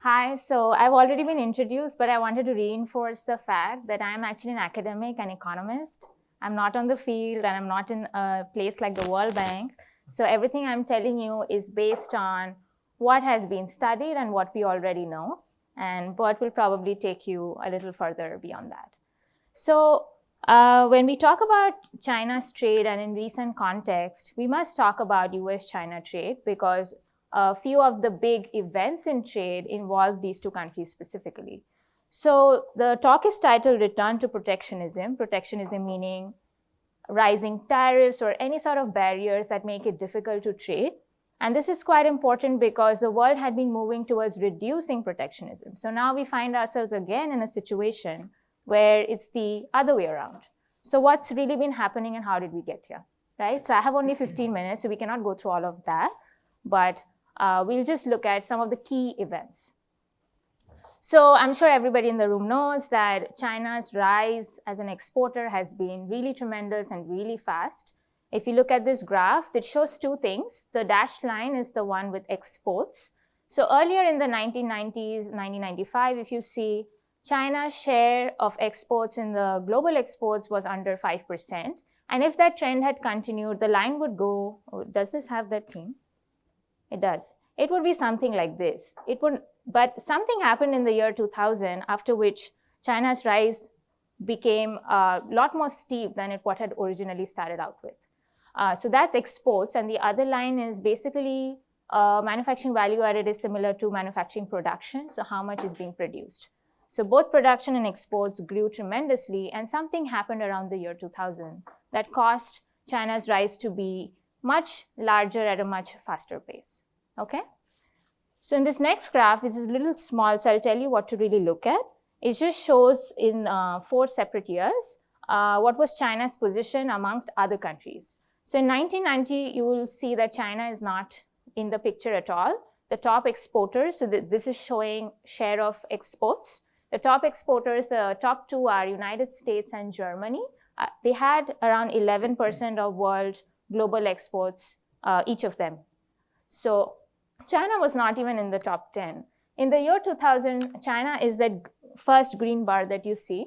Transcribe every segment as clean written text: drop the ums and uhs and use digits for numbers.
Hi, so I've already been introduced, but I wanted to reinforce the fact that I'm actually an academic and economist. I'm not on the field and I'm not in a place like the World Bank. So everything I'm telling you is based on what has been studied and what we already know. And Bert will probably take you a little further beyond that. So when we talk about China's trade and in recent context, we must talk about US-China trade because a few of the big events in trade involve these two countries specifically. So the talk is titled Return to Protectionism, protectionism meaning rising tariffs or any sort of barriers that make it difficult to trade. And this is quite important because the world had been moving towards reducing protectionism. So now we find ourselves again in a situation where it's the other way around. So what's really been happening and how did we get here, right? So I have only 15 minutes, so we cannot go through all of that, but we'll just look at some of the key events. So I'm sure everybody in the room knows that China's rise as an exporter has been really tremendous and really fast. If you look at this graph, it shows two things. The dashed line is the one with exports. So earlier in the 1990s, 1995, if you see, China's share of exports in the global exports was under 5%. And if that trend had continued, the line would go, oh, does this have that theme? It does. It would be something like this. But something happened in the year 2000, after which China's rise became a lot more steep than what had originally started out with. So that's exports, and the other line is basically manufacturing value added is similar to manufacturing production, so how much is being produced. So both production and exports grew tremendously, and something happened around the year 2000 that caused China's rise to be much larger at a much faster pace, okay? So in this next graph, it is a little small, so I'll tell you what to really look at. It just shows in 4 separate years what was China's position amongst other countries. So in 1990, you will see that China is not in the picture at all. The top exporters, so this is showing share of exports. The top exporters, the top two are United States and Germany. They had around 11% of world global exports, each of them. So China was not even in the top 10. In the year 2000, China is that first green bar that you see.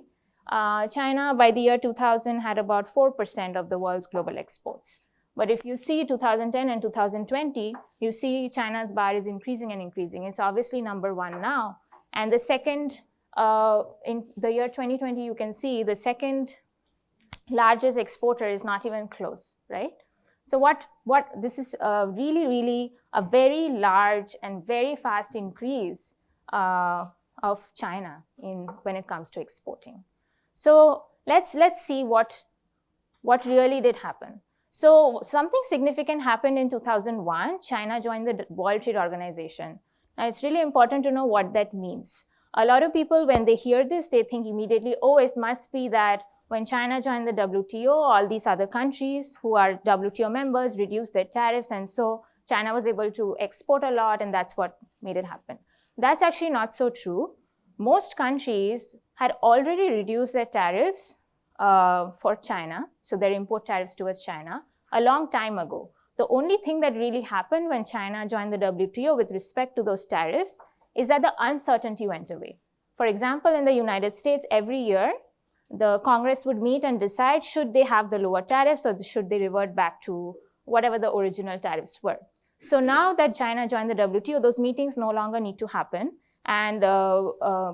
China, by the year 2000, had about 4% of the world's global exports. But if you see 2010 and 2020, you see China's bar is increasing and increasing. It's obviously number one now. And the second, in the year 2020, you can see the second largest exporter is not even close, right? So this is really, really a very large and very fast increase of China when it comes to exporting. So let's see what really did happen. So something significant happened in 2001. China joined the World Trade Organization. Now it's really important to know what that means. A lot of people, when they hear this, they think immediately, oh, it must be that when China joined the WTO, all these other countries who are WTO members reduced their tariffs, and so China was able to export a lot, and that's what made it happen. That's actually not so true. Most countries had already reduced their tariffs for China, so their import tariffs towards China, a long time ago. The only thing that really happened when China joined the WTO with respect to those tariffs is that the uncertainty went away. For example, in the United States, every year, the Congress would meet and decide should they have the lower tariffs or should they revert back to whatever the original tariffs were. So now that China joined the WTO, those meetings no longer need to happen. And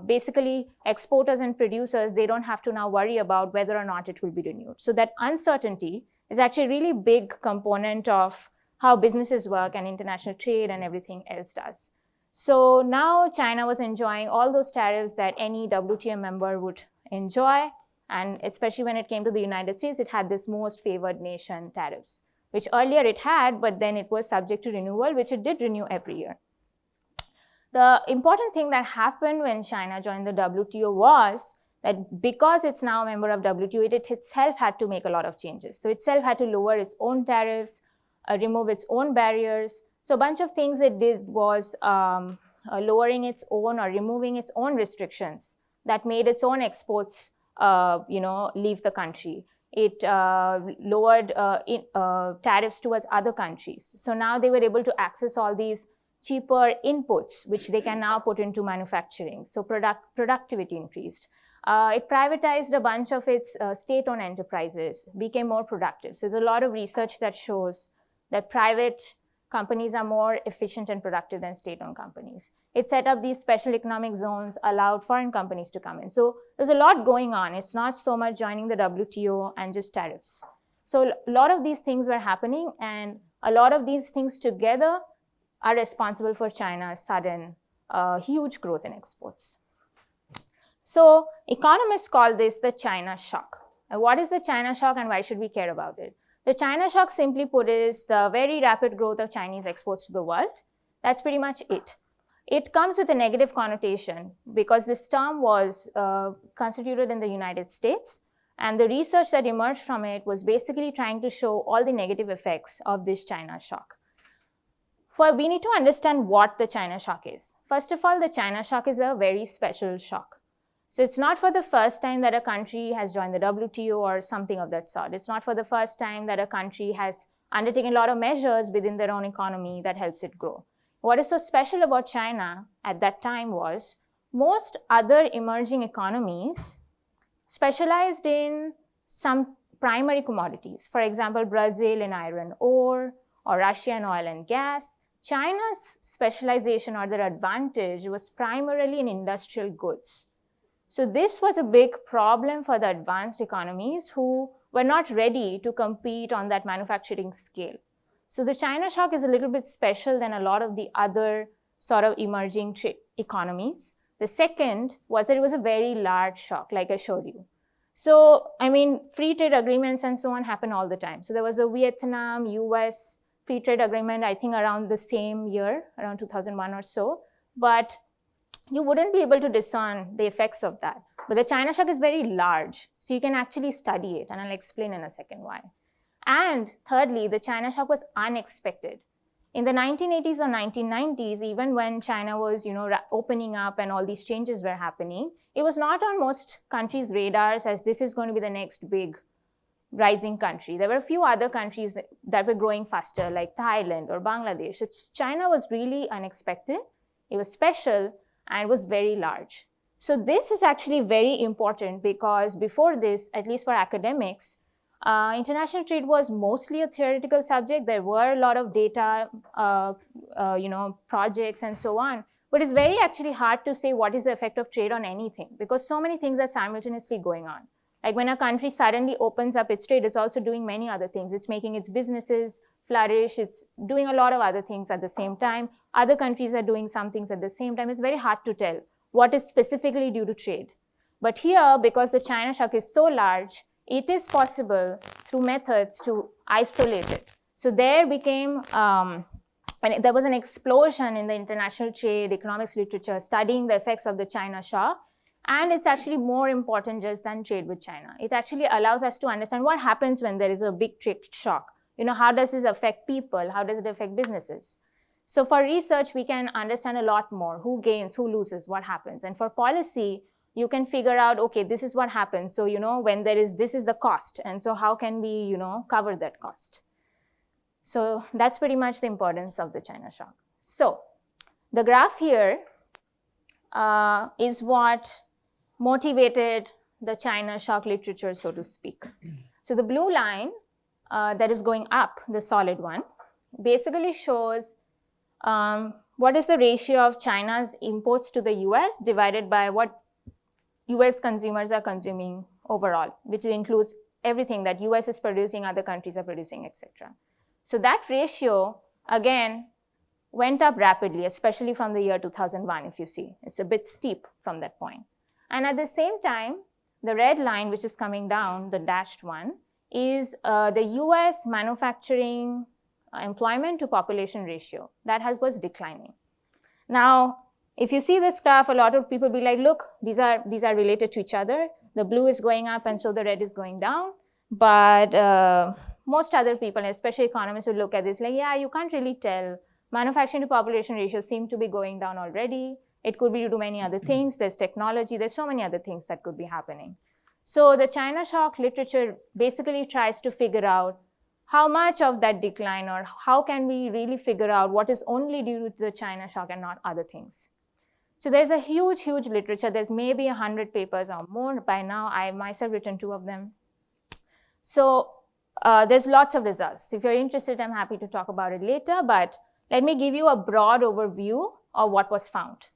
basically, exporters and producers, they don't have to now worry about whether or not it will be renewed. So that uncertainty is actually a really big component of how businesses work and international trade and everything else does. So now China was enjoying all those tariffs that any WTO member would enjoy. And especially when it came to the United States, it had this most favored nation tariffs, which earlier it had, but then it was subject to renewal, which it did renew every year. The important thing that happened when China joined the WTO was that because it's now a member of WTO, it itself had to make a lot of changes. So itself had to lower its own tariffs, remove its own barriers. So a bunch of things it did was lowering its own or removing its own restrictions that made its own exports leave the country. It lowered tariffs towards other countries. So now they were able to access all these cheaper inputs, which they can now put into manufacturing. So productivity increased. It privatized a bunch of its state-owned enterprises, became more productive. So there's a lot of research that shows that private companies are more efficient and productive than state-owned companies. It set up these special economic zones, allowed foreign companies to come in. So there's a lot going on. It's not so much joining the WTO and just tariffs. So a lot of these things were happening, and a lot of these things together are responsible for China's sudden huge growth in exports. So economists call this the China shock. And what is the China shock and why should we care about it? The China shock, simply put, is the very rapid growth of Chinese exports to the world. That's pretty much it. It comes with a negative connotation because this term was constituted in the United States, and the research that emerged from it was basically trying to show all the negative effects of this China shock. We need to understand what the China shock is. First of all, the China shock is a very special shock. So it's not for the first time that a country has joined the WTO or something of that sort. It's not for the first time that a country has undertaken a lot of measures within their own economy that helps it grow. What is so special about China at that time was most other emerging economies specialized in some primary commodities. For example, Brazil in iron ore or Russia in oil and gas. China's specialization or their advantage was primarily in industrial goods. So this was a big problem for the advanced economies who were not ready to compete on that manufacturing scale. So the China shock is a little bit special than a lot of the other sort of emerging economies. The second was that it was a very large shock, like I showed you. So, I mean, free trade agreements and so on happen all the time. So there was a Vietnam, US free trade agreement, I think around the same year, around 2001 or so. But you wouldn't be able to discern the effects of that. But the China shock is very large, so you can actually study it, and I'll explain in a second why. And thirdly, the China shock was unexpected. In the 1980s or 1990s, even when China was, opening up and all these changes were happening, it was not on most countries' radars as this is going to be the next big rising country. There were a few other countries that were growing faster, like Thailand or Bangladesh. So China was really unexpected. It was special, and was very large. So this is actually very important because before this, at least for academics, international trade was mostly a theoretical subject. There were a lot of data, projects and so on. But it's very actually hard to say what is the effect of trade on anything because so many things are simultaneously going on. Like when a country suddenly opens up its trade, it's also doing many other things. It's making its businesses flourish. It's doing a lot of other things at the same time. Other countries are doing some things at the same time. It's very hard to tell what is specifically due to trade. But here, because the China shock is so large, it is possible through methods to isolate it. So there became, there was an explosion in the international trade economics literature studying the effects of the China shock. And it's actually more important just than trade with China. It actually allows us to understand what happens when there is a big trade shock. How does this affect people? How does it affect businesses? So for research, we can understand a lot more. Who gains, who loses, what happens. And for policy, you can figure out, okay, this is what happens. So, when there is, this is the cost. And so how can we, cover that cost? So that's pretty much the importance of the China shock. So the graph here is what motivated the China shock literature, so to speak. So the blue line that is going up, the solid one, basically shows what is the ratio of China's imports to the US divided by what US consumers are consuming overall, which includes everything that US is producing, other countries are producing, etc. So that ratio, again, went up rapidly, especially from the year 2001, if you see. It's a bit steep from that point. And at the same time, the red line, which is coming down, the dashed one, is the US manufacturing employment to population ratio. That was declining. Now, if you see this graph, a lot of people will be like, look, these are related to each other. The blue is going up and so the red is going down. But most other people, especially economists, will look at this like, yeah, you can't really tell. Manufacturing to population ratios seem to be going down already. It could be due to many other things. There's technology. There's so many other things that could be happening. So the China shock literature basically tries to figure out how much of that decline, or how can we really figure out what is only due to the China shock and not other things? So there's a huge literature. There's maybe 100 papers or more by now. I myself written 2 of them. So there's lots of results. If you're interested, I'm happy to talk about it later, but let me give you a broad overview of what was found.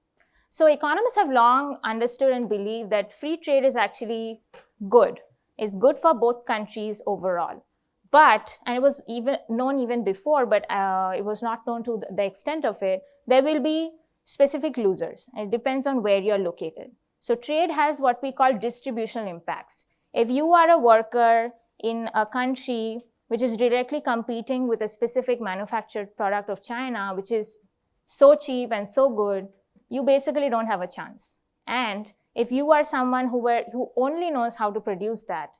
So economists have long understood and believed that free trade is actually good. It's good for both countries overall. But, and it was known even before, but it was not known to the extent of it, there will be specific losers. It depends on where you're located. So trade has what we call distributional impacts. If you are a worker in a country which is directly competing with a specific manufactured product of China, which is so cheap and so good, you basically don't have a chance. And if you are someone who only knows how to produce that,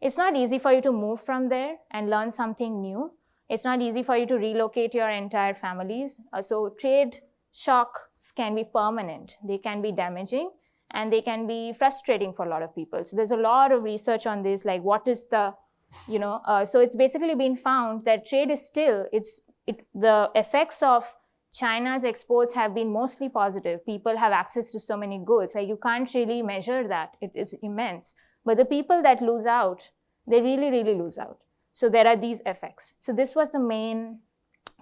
it's not easy for you to move from there and learn something new. It's not easy for you to relocate your entire families. So trade shocks can be permanent. They can be damaging, and they can be frustrating for a lot of people. So there's a lot of research on this, like what is the, so it's basically been found that trade is still, the effects of China's exports have been mostly positive. People have access to so many goods. Like you can't really measure that. It is immense. But the people that lose out, they really lose out. So there are these effects. So this was the main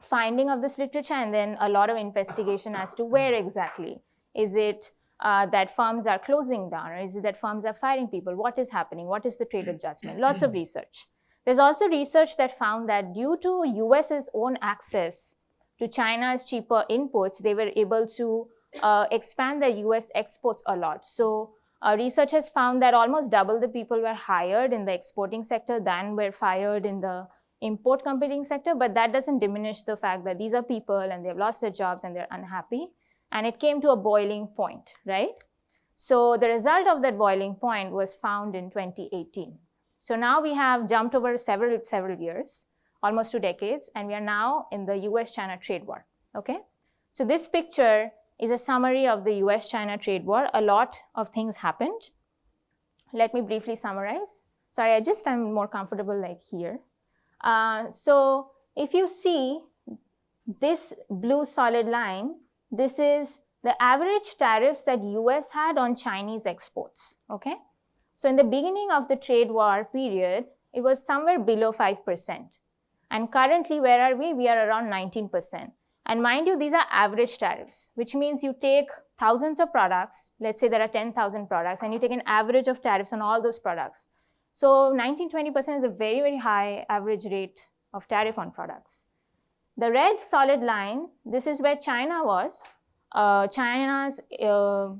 finding of this literature, and then a lot of investigation as to where exactly. Is it that firms are closing down, or is it that firms are firing people? What is happening? What is the trade adjustment? Lots of research. There's also research that found that due to US's own access to China's cheaper inputs, they were able to expand their US exports a lot. So research has found that almost double the people were hired in the exporting sector than were fired in the import competing sector, but that doesn't diminish the fact that these are people and they've lost their jobs and they're unhappy. And it came to a boiling point, right? So the result of that boiling point was found in 2018. So now we have jumped over several years, almost 2 decades, and we are now in the US-China trade war, okay? So this picture is a summary of the US-China trade war. A lot of things happened. Let me briefly summarize. Sorry, I'm more comfortable like here. So if you see this blue solid line, this is the average tariffs that US had on Chinese exports, okay? So in the beginning of the trade war period, it was somewhere below 5%. And currently, where are we? We are around 19%. And mind you, these are average tariffs, which means you take thousands of products. Let's say there are 10,000 products, and you take an average of tariffs on all those products. So 19-20% is a very high average rate of tariff on products. The red solid line, this is where China was. China's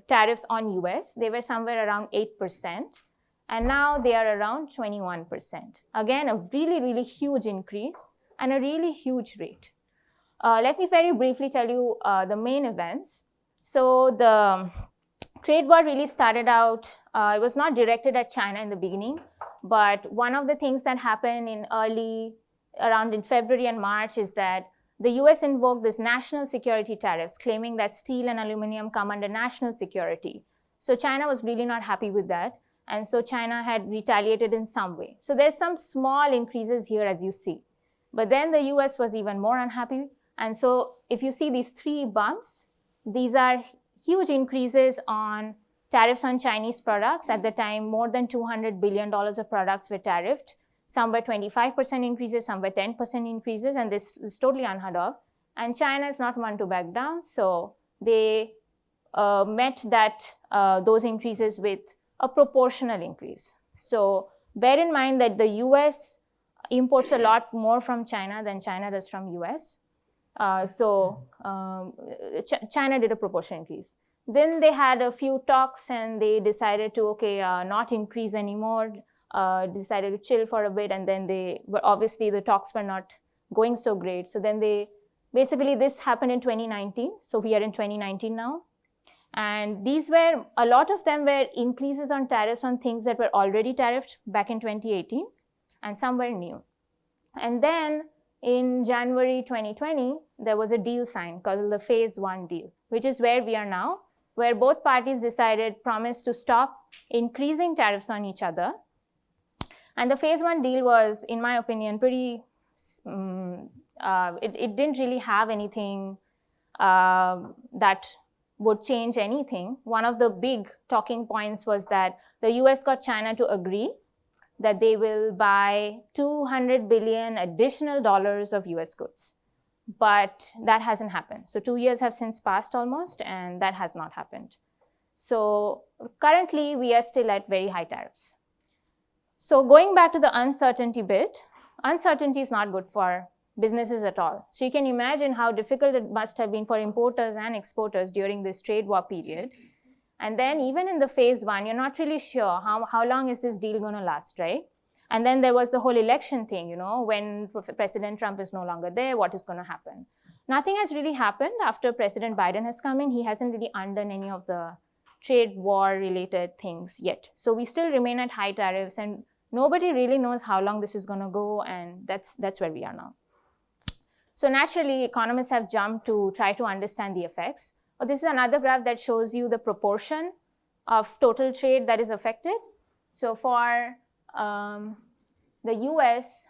tariffs on US, they were somewhere around 8%. And now they are around 21%. Again, a really huge increase and a really huge rate. Let me very briefly tell you the main events. So the trade war really started out, it was not directed at China in the beginning, but one of the things that happened around in February and March is that the US invoked this national security tariffs, claiming that steel and aluminum come under national security. So China was really not happy with that. And so China had retaliated in some way. So there's some small increases here, as you see. But then the US was even more unhappy. And so if you see these 3 bumps, these are huge increases on tariffs on Chinese products. At the time, more than $200 billion of products were tariffed. Some were 25% increases, some were 10% increases, and this is totally unheard of. And China is not one to back down, so they met those increases with a proportional increase. So bear in mind that the US imports a lot more from China than China does from US. China did a proportional increase. Then they had a few talks and they decided to, not increase anymore, decided to chill for a bit, and then obviously the talks were not going so great. So then this happened in 2019. So we are in 2019 now. And a lot of them were increases on tariffs on things that were already tariffed back in 2018, and some were new. And then in January 2020, there was a deal signed called the Phase 1 deal, which is where we are now, where both parties promised to stop increasing tariffs on each other. And the Phase 1 deal was, in my opinion, pretty it didn't really have anything that would change anything. One of the big talking points was that the US got China to agree that they will buy $200 billion additional dollars of US goods. But that hasn't happened. So 2 years have since passed almost, and that has not happened. So currently, we are still at very high tariffs. So going back to the uncertainty bit, uncertainty is not good for businesses at all. So you can imagine how difficult it must have been for importers and exporters during this trade war period. And then even in the phase one, you're not really sure how long is this deal going to last, right? And then there was the whole election thing, you know, when President Trump is no longer there, what is going to happen? Nothing has really happened after President Biden has come in. He hasn't really undone any of the trade war related things yet. So we still remain at high tariffs, and nobody really knows how long this is going to go, and that's where we are now. So naturally, economists have jumped to try to understand the effects. But this is another graph that shows you the proportion of total trade that is affected. So for the US,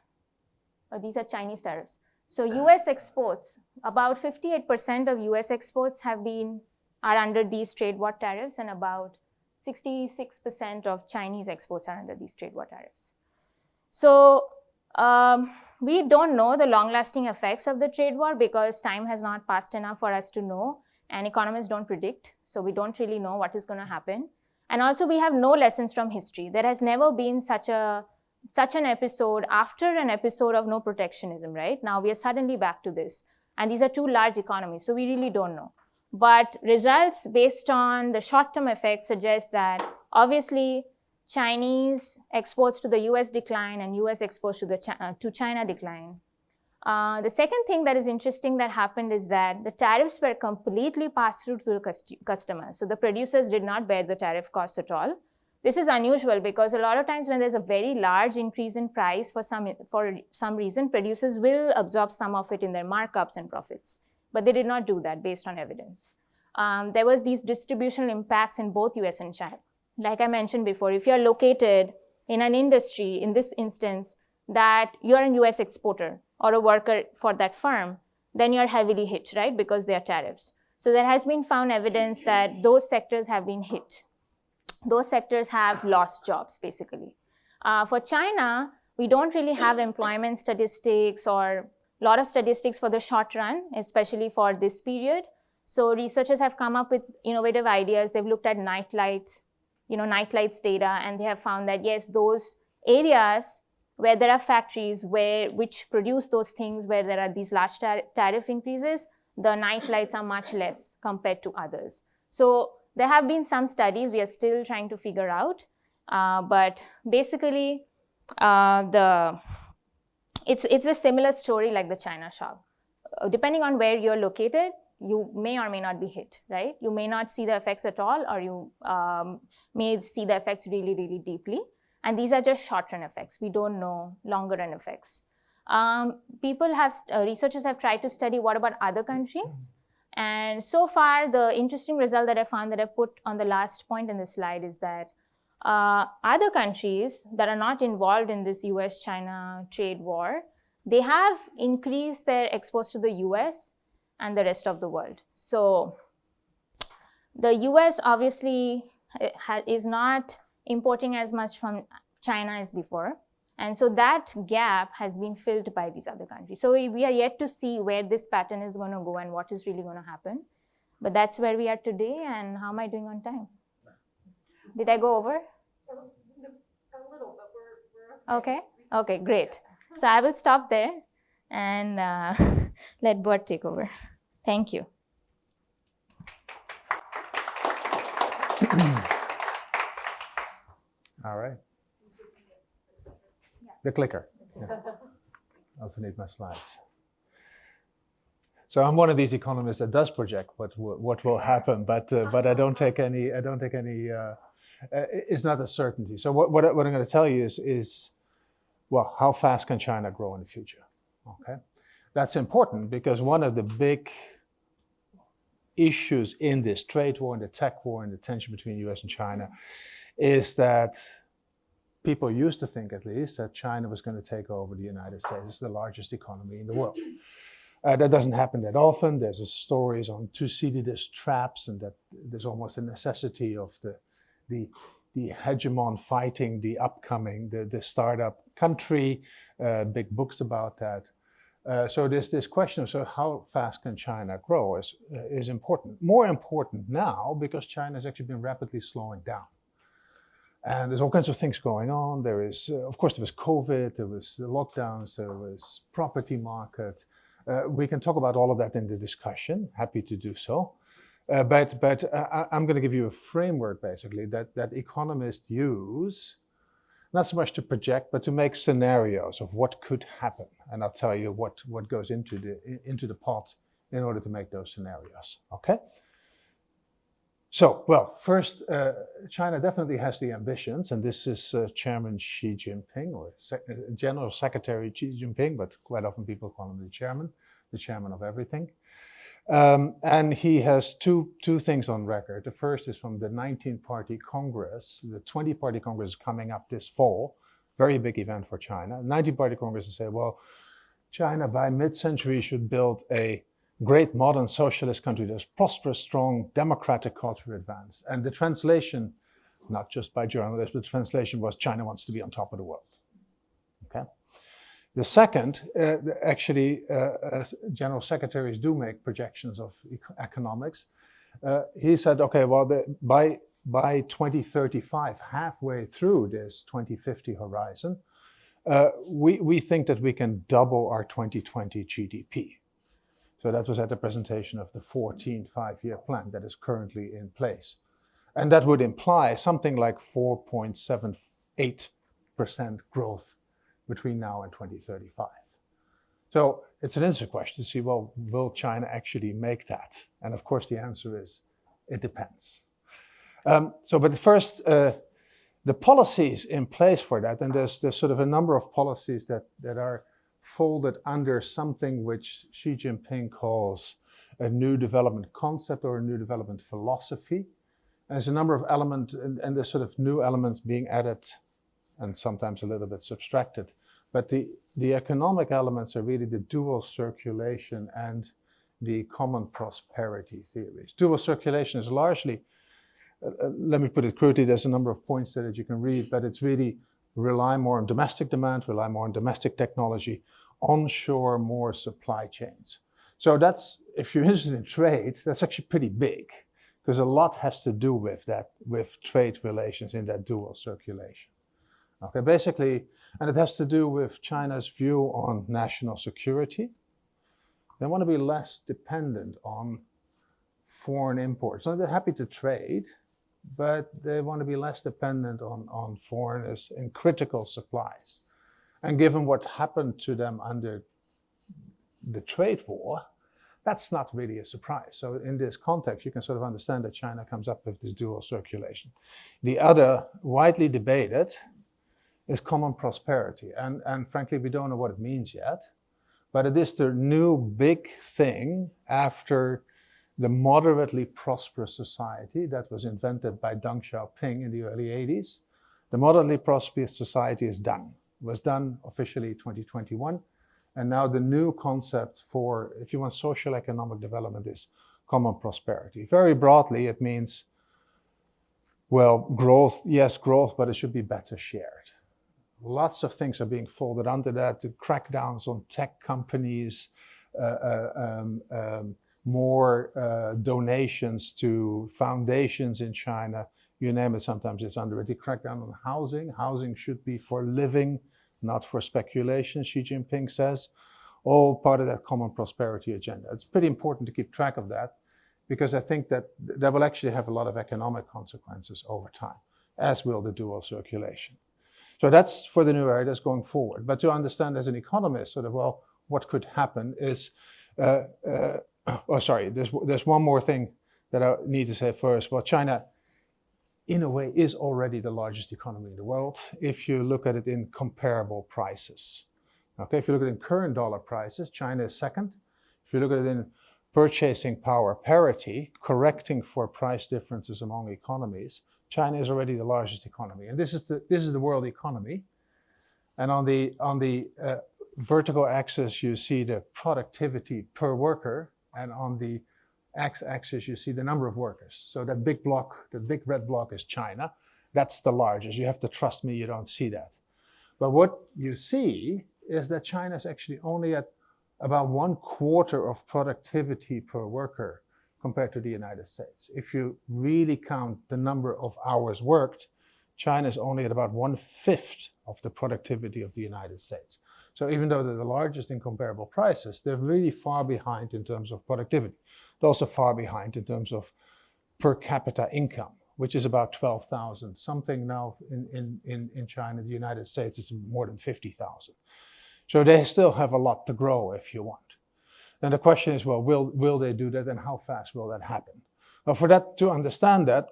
these are Chinese tariffs. So US exports, about 58% of US exports are under these trade war tariffs, and about 66% of Chinese exports are under these trade war tariffs. So we don't know the long-lasting effects of the trade war because time has not passed enough for us to know, and economists don't predict, so we don't really know what is going to happen. And also, we have no lessons from history. There has never been such an episode after an episode of no protectionism, right? Now we are suddenly back to this. And these are two large economies, so we really don't know. But results based on the short-term effects suggest that obviously Chinese exports to the US decline and US exports to China decline. The second thing that is interesting that happened is that the tariffs were completely passed through to the customers. So the producers did not bear the tariff costs at all. This is unusual because a lot of times when there's a very large increase in price for some reason, producers will absorb some of it in their markups and profits. But they did not do that based on evidence. There was these distributional impacts in both US and China. Like I mentioned before, if you're located in an industry, in this instance, that you're a US exporter or a worker for that firm, then you're heavily hit, right? Because there are tariffs. So there has been found evidence that those sectors have been hit. Those sectors have lost jobs, basically. For China, we don't really have employment statistics or a lot of statistics for the short run, especially for this period. So researchers have come up with innovative ideas. They've looked at nightlights data, and they have found that, yes, those areas where there are factories which produce those things where there are these large tariff increases, the night lights are much less compared to others. So there have been some studies we are still trying to figure out, but basically it's a similar story like the China shock. Depending on where you're located, you may or may not be hit, right? You may not see the effects at all, or you may see the effects really, really deeply. And these are just short-run effects. We don't know longer-run effects. Researchers have tried to study what about other countries. And so far, the interesting result that I found that I put on the last point in this slide is that other countries that are not involved in this US-China trade war, they have increased their exports to the US and the rest of the world. So the US obviously is not importing as much from China as before. And so that gap has been filled by these other countries. So we are yet to see where this pattern is going to go and what is really going to happen. But that's where we are today. And how am I doing on time? Did I go over? A little, but we're okay. Okay, great. So I will stop there and let Bert take over. Thank you. All right. The clicker. Yeah. I also need my slides. So I'm one of these economists that does project what will happen, but I don't take any. It's not a certainty. So what I'm going to tell you is well, how fast can China grow in the future? Okay, that's important because one of the big issues in this trade war, and the tech war, and the tension between the US and China is that people used to think, at least, that China was going to take over the United States. It's the largest economy in the world. That doesn't happen that often. There's stories on Thucydides' traps, and that there's almost a necessity of the hegemon fighting the the startup country. Big books about that. So this question of how fast can China grow is important. More important now because China has actually been rapidly slowing down. And there's all kinds of things going on. There is, of course, there was COVID, there was the lockdowns, there was property market. We can talk about all of that in the discussion. Happy to do so. But I'm going to give you a framework, basically, that economists use, not so much to project, but to make scenarios of what could happen. And I'll tell you what goes into the pot in order to make those scenarios. Okay? So, well, first, China definitely has the ambitions, and this is Chairman Xi Jinping, or General Secretary Xi Jinping, but quite often people call him the chairman of everything. And he has two things on record. The first is from the 19-party Congress. The 20-party Congress is coming up this fall. Very big event for China. 19-party Congress will say, well, China by mid-century should build a great modern socialist country that's prosperous, strong, democratic, culture advanced. And the translation, not just by journalists, but the translation was China wants to be on top of the world. Okay. The second, actually, general secretaries do make projections of economics. He said, okay, well, by 2035, halfway through this 2050 horizon, we think that we can double our 2020 GDP. So that was at the presentation of the 14th five-year plan that is currently in place. And that would imply something like 4.78% growth between now and 2035. So it's an interesting question to see, well, will China actually make that? And of course, the answer is, it depends. But first, the policies in place for that, and there's sort of a number of policies that are folded under something which Xi Jinping calls a new development concept or a new development philosophy. And there's a number of elements, and there's sort of new elements being added and sometimes a little bit subtracted. But the economic elements are really the dual circulation and the common prosperity theories. Dual circulation is largely, let me put it crudely, there's a number of points there that you can read, but it's really rely more on domestic demand, rely more on domestic technology, onshore more supply chains. So that's, if you're interested in trade, that's actually pretty big, because a lot has to do with that, with trade relations in that dual circulation. Okay, basically, and it has to do with China's view on national security. They want to be less dependent on foreign imports. So they're happy to trade, but they want to be less dependent on foreigners in critical supplies. And given what happened to them under the trade war, that's not really a surprise. So in this context, you can sort of understand that China comes up with this dual circulation. The other, widely debated, is common prosperity. And frankly, we don't know what it means yet, but it is the new big thing after the moderately prosperous society that was invented by Deng Xiaoping in the early 80s. The moderately prosperous society is done. It was done officially 2021. And now the new concept for, if you want social economic development, is common prosperity. Very broadly, it means, well, growth, yes, growth, but it should be better shared. Lots of things are being folded under that, the crackdowns on tech companies, more donations to foundations in China, you name it, sometimes it's under it. The crackdown on housing. Housing should be for living, not for speculation, Xi Jinping says. All part of that common prosperity agenda. It's pretty important to keep track of that, because I think that will actually have a lot of economic consequences over time, as will the dual circulation. So that's for the new era, that's going forward. But to understand as an economist, sort of, well, what could happen is, there's one more thing that I need to say first. Well, China, in a way, is already the largest economy in the world if you look at it in comparable prices. Okay, if you look at it in current dollar prices, China is second. If you look at it in purchasing power parity, correcting for price differences among economies, China is already the largest economy. And this is the world economy. And on the vertical axis, you see the productivity per worker, and on the x-axis, you see the number of workers. So that big block, the big red block is China. That's the largest. You have to trust me, you don't see that. But what you see is that China is actually only at about 1/4 of productivity per worker compared to the United States. If you really count the number of hours worked, China is only at about 1/5 of the productivity of the United States. So even though they're the largest in comparable prices, they're really far behind in terms of productivity. They're also far behind in terms of per capita income, which is about 12,000 something now in China. The United States is more than 50,000. So they still have a lot to grow if you want. And the question is, well, will they do that, and how fast will that happen? Well, for that, to understand that,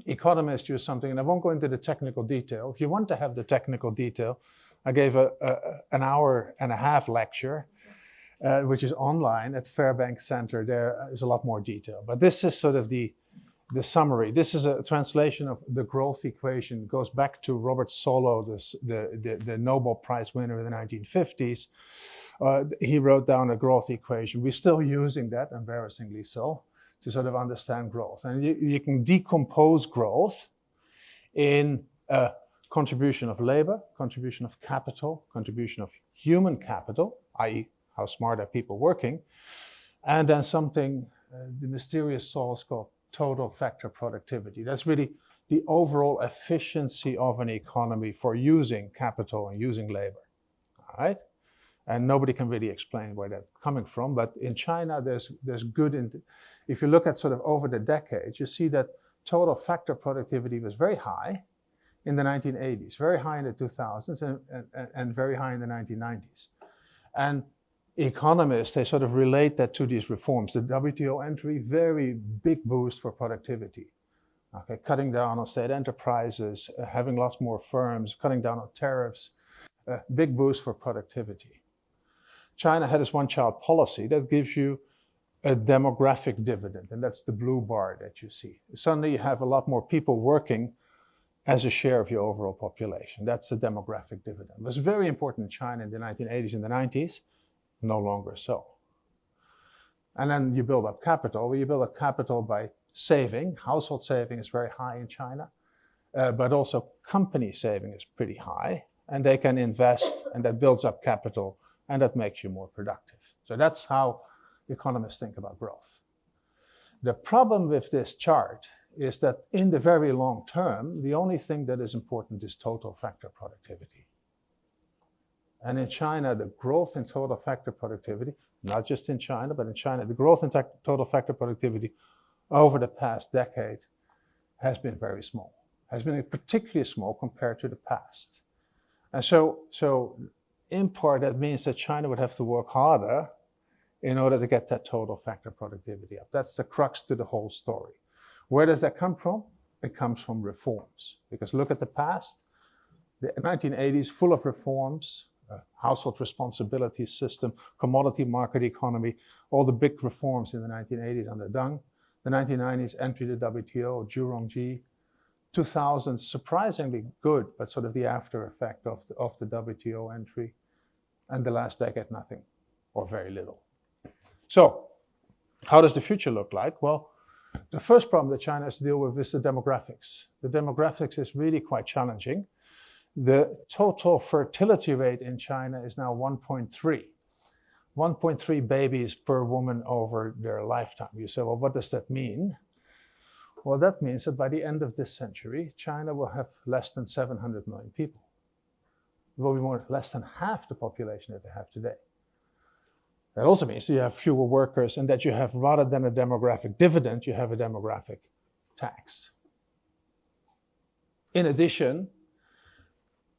economists use something, and I won't go into the technical detail. If you want to have the technical detail, I gave an hour and a half lecture, which is online at Fairbanks Center. There is a lot more detail. But this is sort of the summary. This is a translation of the growth equation. It goes back to Robert Solow, the Nobel Prize winner in the 1950s. He wrote down a growth equation. We're still using that, embarrassingly so, to sort of understand growth. And you can decompose growth in contribution of labor, contribution of capital, contribution of human capital, i.e. how smart are people working, and then something the mysterious source called total factor productivity. That's really the overall efficiency of an economy for using capital and using labor, all right? And nobody can really explain where that's coming from, but in China, there's good, if you look at sort of over the decades, you see that total factor productivity was very high in the 1980s, very high in the 2000s, and very high in the 1990s. And economists, they sort of relate that to these reforms. The WTO entry, very big boost for productivity. Okay, cutting down on state enterprises, having lots more firms, cutting down on tariffs, big boost for productivity. China had this one-child policy that gives you a demographic dividend, and that's the blue bar that you see. Suddenly you have a lot more people working as a share of your overall population. That's the demographic dividend. It was very important in China in the 1980s and the 90s, no longer so. And then you build up capital. Well, you build up capital by saving. Household saving is very high in China, but also company saving is pretty high, and they can invest, and that builds up capital, and that makes you more productive. So that's how economists think about growth. The problem with this chart is that in the very long term, the only thing that is important is total factor productivity. And in China, the growth in total factor productivity, not just in China, but in China, the growth in total factor productivity over the past decade has been very small, has been particularly small compared to the past. And so in part, that means that China would have to work harder in order to get that total factor productivity up. That's the crux to the whole story. Where does that come from? It comes from reforms. Because look at the past, the 1980s, full of reforms, household responsibility system, commodity market economy, all the big reforms in the 1980s under Deng. The 1990s, entry to WTO, Zhurongji. 2000s, surprisingly good, but sort of the after effect of the WTO entry. And the last decade, nothing, or very little. So, how does the future look like? Well, the first problem that China has to deal with is the demographics. The demographics is really quite challenging. The total fertility rate in China is now 1.3. 1.3 babies per woman over their lifetime. You say, well, what does that mean? Well, that means that by the end of this century, China will have less than 700 million people. It will be less than half the population that they have today. That also means that you have fewer workers, and that you have, rather than a demographic dividend, you have a demographic tax. In addition,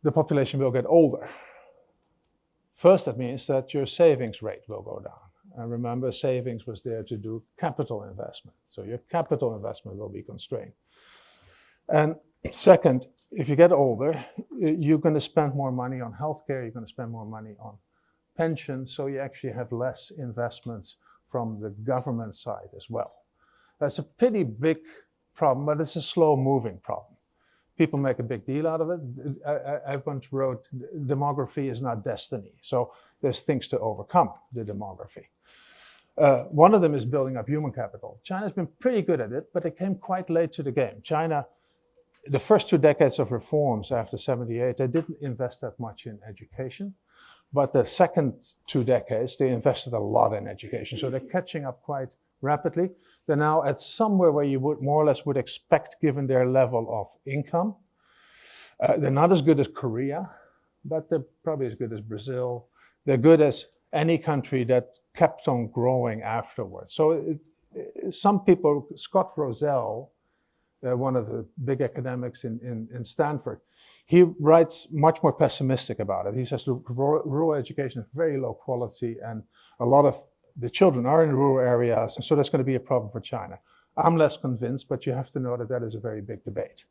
the population will get older. First, that means that your savings rate will go down. And remember, savings was there to do capital investment. So your capital investment will be constrained. And second, if you get older, you're going to spend more money on healthcare, you're going to spend more money on pensions, so you actually have less investments from the government side as well. That's a pretty big problem, but it's a slow-moving problem. People make a big deal out of it. I once wrote, demography is not destiny. So there's things to overcome the demography. One of them is building up human capital. China's been pretty good at it, but it came quite late to the game. China, the first 2 decades of reforms after 78, they didn't invest that much in education. But the second 2 decades, they invested a lot in education. So they're catching up quite rapidly. They're now at somewhere where you would more or less would expect given their level of income. They're not as good as Korea, but they're probably as good as Brazil. They're good as any country that kept on growing afterwards. So some people, Scott Rosell, one of the big academics in Stanford, he writes much more pessimistic about it. He says the rural education is very low quality and a lot of the children are in rural areas, and so that's going to be a problem for China. I'm less convinced, but you have to know that that is a very big debate.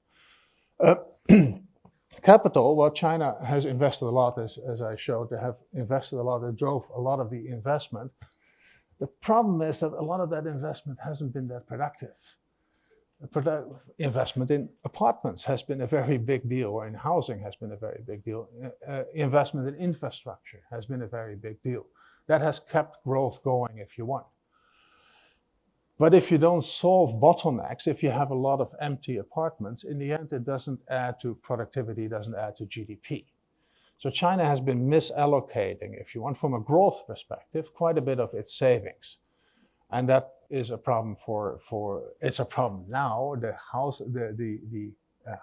Capital, well, China has invested a lot, as I showed. They have invested a lot. They drove a lot of the investment. The problem is that a lot of that investment hasn't been that productive. Investment in apartments has been a very big deal, or in housing has been a very big deal. Investment in infrastructure has been a very big deal. That has kept growth going if you want. But if you don't solve bottlenecks, if you have a lot of empty apartments, in the end, it doesn't add to productivity, doesn't add to GDP. So China has been misallocating, if you want, from a growth perspective, quite a bit of its savings. And that is a problem it's a problem now. The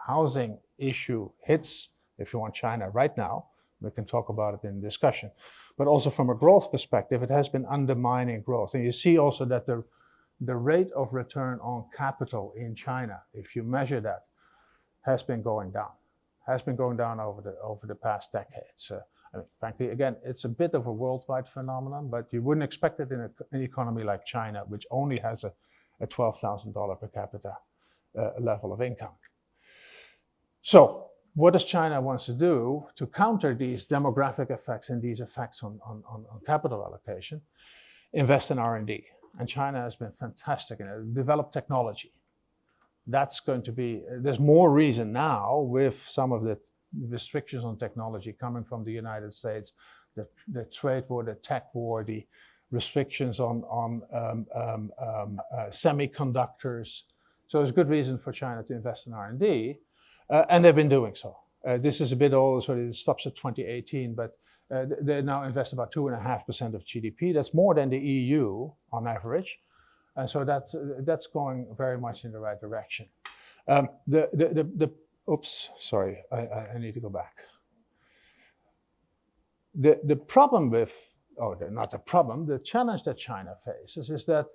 housing issue hits, if you want, China right now. We can talk about it in discussion. But also from a growth perspective, it has been undermining growth. And you see also that the rate of return on capital in China, if you measure that, has been going down. Has been going down over the past decades. I mean, frankly, again, it's a bit of a worldwide phenomenon, but you wouldn't expect it in an economy like China, which only has a $12,000 per capita level of income. So what does China want to do to counter these demographic effects and these effects on capital allocation? Invest in R&D. And China has been fantastic in it. Develop technology. That's going to be, there's more reason now with some of the restrictions on technology coming from the United States, the trade war, the tech war, the restrictions on semiconductors. So there's good reason for China to invest in R&D. And they've been doing so. This is a bit old, so it stops at 2018, but they now invest about 2.5% of GDP. That's more than the EU on average. And so that's going very much in the right direction. Oops, sorry, I need to go back. The problem with, not the problem, the challenge that China faces is that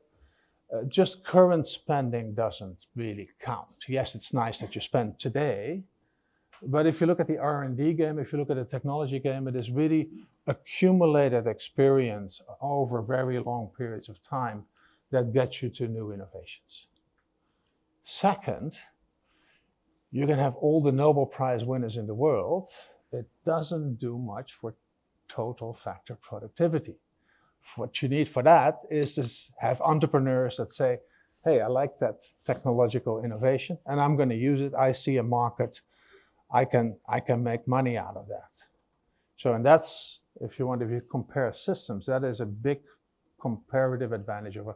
just current spending doesn't really count. Yes, it's nice that you spend today, but if you look at the R&D game, if you look at the technology game, it is really accumulated experience over very long periods of time that gets you to new innovations. Second, you can have all the Nobel Prize winners in the world. It doesn't do much for total factor productivity. What you need for that is to have entrepreneurs that say, hey, I like that technological innovation and I'm going to use it. I see a market. I can make money out of that. So, and that's, if you compare systems, that is a big comparative advantage of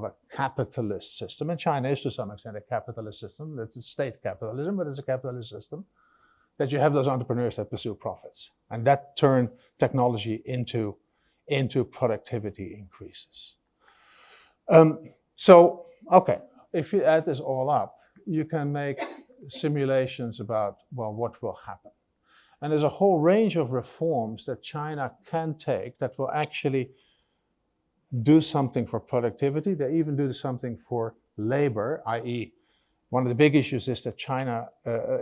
a capitalist system. And China is to some extent a capitalist system. That's a state capitalism, but it's a capitalist system. That you have those entrepreneurs that pursue profits. And that turn technology into productivity increases. So, okay, if you add this all up, you can make simulations about, well, what will happen. And there's a whole range of reforms that China can take that will actually do something for productivity. They even do something for labor, i.e., one of the big issues is that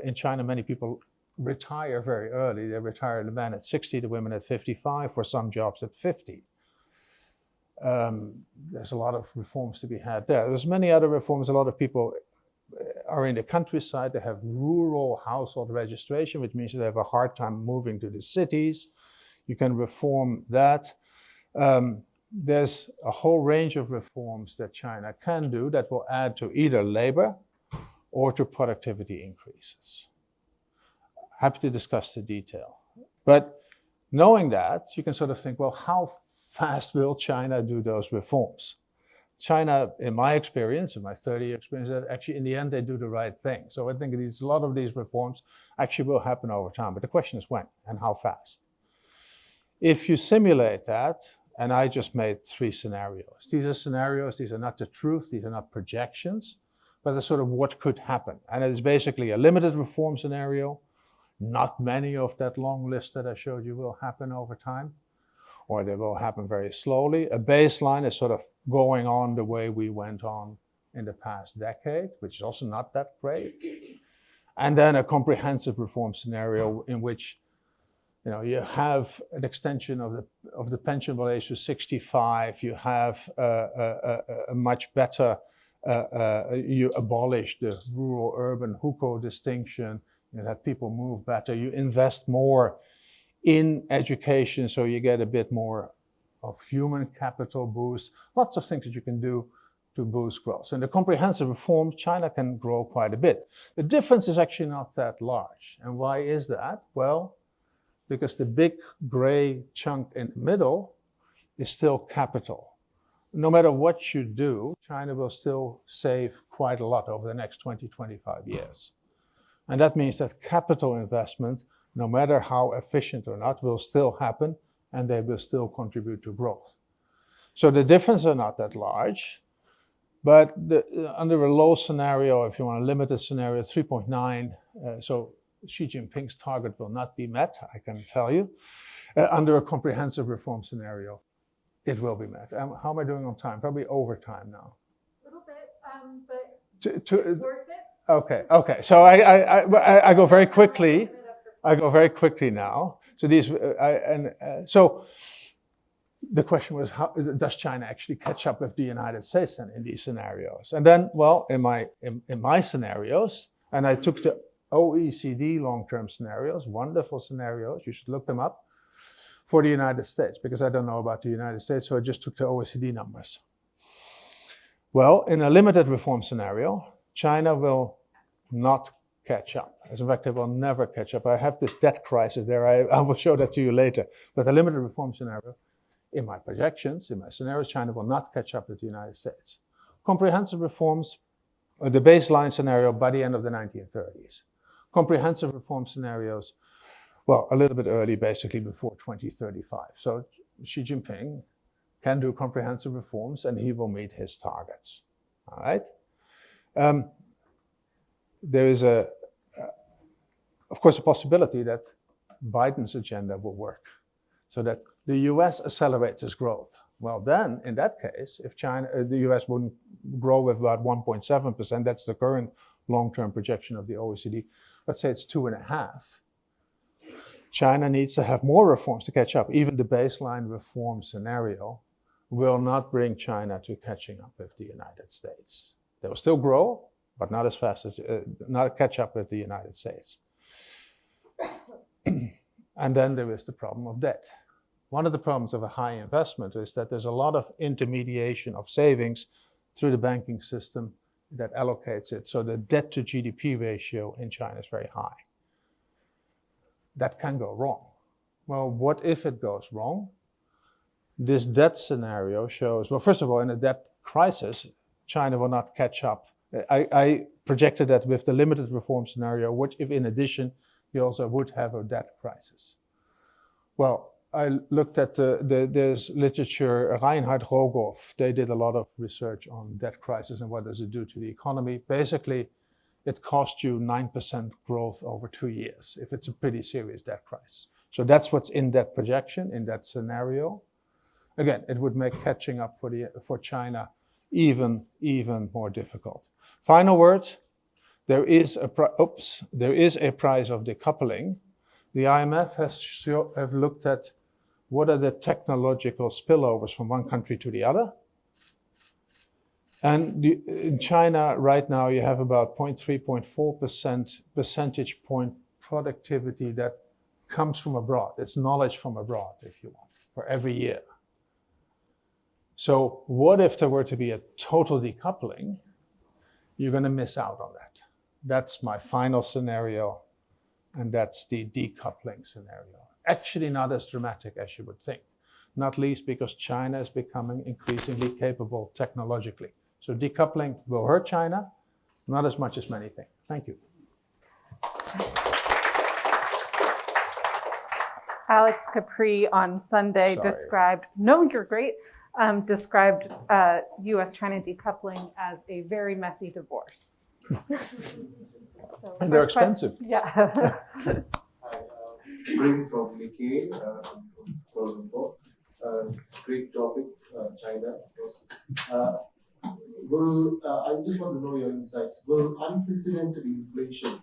in China, many people retire very early. They retire, the men at 60, the women at 55, for some jobs at 50. There's a lot of reforms to be had there. There's many other reforms. A lot of people are in the countryside. They have rural household registration, which means they have a hard time moving to the cities. You can reform that. there's a whole range of reforms that China can do that will add to either labor or to productivity increases. Happy to discuss the detail. But knowing that, you can sort of think, well, how fast will China do those reforms? China, in my experience, in my 30-year experience, that actually in the end they do the right thing. So I think a lot of these reforms actually will happen over time. But the question is when and how fast. If you simulate that, and I just made 3 scenarios. These are scenarios, these are not the truth, these are not projections, but they're sort of what could happen. And it is basically a limited reform scenario. Not many of that long list that I showed you will happen over time, or they will happen very slowly. A baseline is sort of going on the way we went on in the past decade, which is also not that great. And then a comprehensive reform scenario in which you have an extension of the pension age to 65. You have a much better. You abolish the rural-urban hukou distinction. You let people move better. You invest more in education, so you get a bit more of human capital boost. Lots of things that you can do to boost growth. So in the comprehensive reform, China can grow quite a bit. The difference is actually not that large. And why is that? Well, because the big gray chunk in the middle is still capital. No matter what you do, China will still save quite a lot over the next 20, 25 years. And that means that capital investment, no matter how efficient or not, will still happen, and they will still contribute to growth. So the differences are not that large, but under a low scenario, if you want a limited scenario, 3.9, so Xi Jinping's target will not be met, I can tell you. Under a comprehensive reform scenario, it will be met. How am I doing on time? Probably over time now. A little bit, but it's worth it. Okay. So I go very quickly. I go very quickly now. So so the question was, how does China actually catch up with the United States then in these scenarios? And then, well, in my scenarios, and I took the OECD long-term scenarios, wonderful scenarios. You should look them up for the United States, because I don't know about the United States, so I just took the OECD numbers. Well, in a limited reform scenario, China will not catch up. As a fact, they will never catch up. I have this debt crisis there. I will show that to you later. But a limited reform scenario, in my projections, in my scenarios, China will not catch up with the United States. Comprehensive reforms, the baseline scenario by the end of the 1930s. Comprehensive reform scenarios, well, a little bit early, basically before 2035. So Xi Jinping can do comprehensive reforms and he will meet his targets. All right? There is of course, a possibility that Biden's agenda will work so that the US accelerates its growth. Well, then, in that case, if the US wouldn't grow with about 1.7%, that's the current long-term projection of the OECD, let's say it's 2.5%. China needs to have more reforms to catch up. Even the baseline reform scenario will not bring China to catching up with the United States. They will still grow, but not as fast as, not catch up with the United States. And then there is the problem of debt. One of the problems of a high investment is that there's a lot of intermediation of savings through the banking system that allocates it. So the debt to GDP ratio in China is very high. That can go wrong. Well, what if it goes wrong? This debt scenario shows, well, first of all, in a debt crisis, China will not catch up. I projected that with the limited reform scenario, which if in addition, you also would have a debt crisis. Well, I looked at there's literature, Reinhard Rogoff, they did a lot of research on debt crisis and what does it do to the economy. Basically, it costs you 9% growth over 2 years if it's a pretty serious debt crisis. So that's what's in that projection, in that scenario. Again, it would make catching up for China even more difficult. Final words, there is a price of decoupling. The IMF have looked at what are the technological spillovers from one country to the other. And in China right now, you have about 0.3, 0.4% percentage point productivity that comes from abroad. It's knowledge from abroad, if you want, for every year. So what if there were to be a total decoupling? You're going to miss out on that. That's my final scenario, and that's the decoupling scenario. Actually not as dramatic as you would think, not least because China is becoming increasingly capable technologically. So decoupling will hurt China, not as much as many think. Thank you. Alex Capri on Sunday described U.S.-China decoupling as a very messy divorce. And they're expensive. Yeah. Bring from Nikkei, from Kuala Lumpur. Great topic, China, of course. I just want to know your insights. Will unprecedented inflation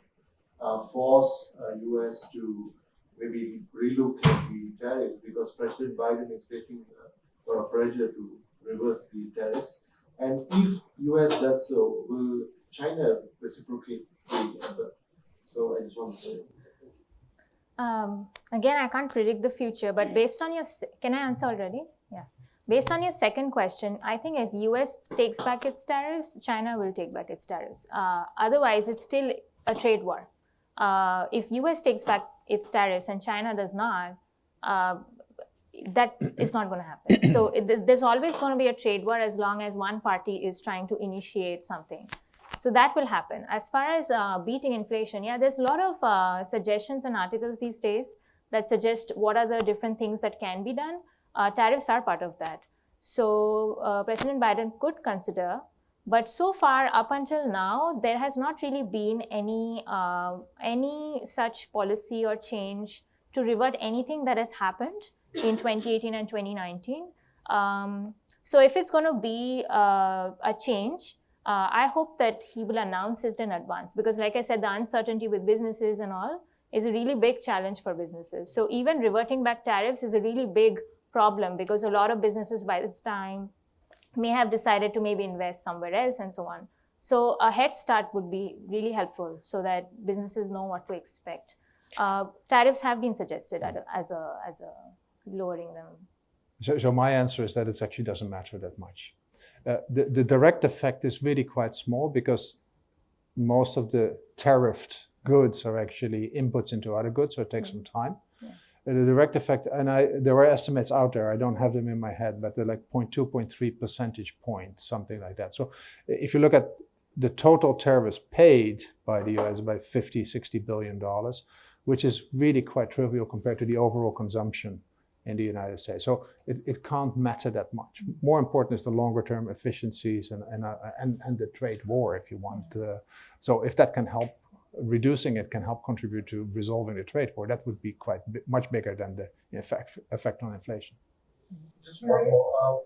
force US to maybe relook at the tariffs, because President Biden is facing a lot of pressure to reverse the tariffs? And if US does so, will China reciprocate the effort? So I just want to know. Again, I can't predict the future, but based on your, can I answer already? Yeah. Based on your second question, I think if US takes back its tariffs, China will take back its tariffs. Otherwise, it's still a trade war. If US takes back its tariffs and China does not, that is not going to happen. So there's always going to be a trade war as long as one party is trying to initiate something. So that will happen. As far as beating inflation, yeah, there's a lot of suggestions and articles these days that suggest what are the different things that can be done. Tariffs are part of that. So President Biden could consider, but so far up until now, there has not really been any such policy or change to revert anything that has happened in 2018 and 2019. So if it's going to be a change, I hope that he will announce it in advance, because like I said, the uncertainty with businesses and all is a really big challenge for businesses. So even reverting back tariffs is a really big problem, because a lot of businesses by this time may have decided to maybe invest somewhere else and so on. So a head start would be really helpful so that businesses know what to expect. Tariffs have been suggested as a lowering them. So my answer is that it actually doesn't matter that much. The direct effect is really quite small, because most of the tariffed goods are actually inputs into other goods, so it takes some time. Yeah. The direct effect, and there are estimates out there, I don't have them in my head, but they're like 0.2, 0.3 percentage points, something like that. So if you look at the total tariffs paid by the US, about $50-60 billion, which is really quite trivial compared to the overall consumption in the United States. So it can't matter that much. More important is the longer term efficiencies and the trade war, if you want. So if that can help, reducing it can help contribute to resolving the trade war, that would be much bigger than the effect on inflation. Just one more.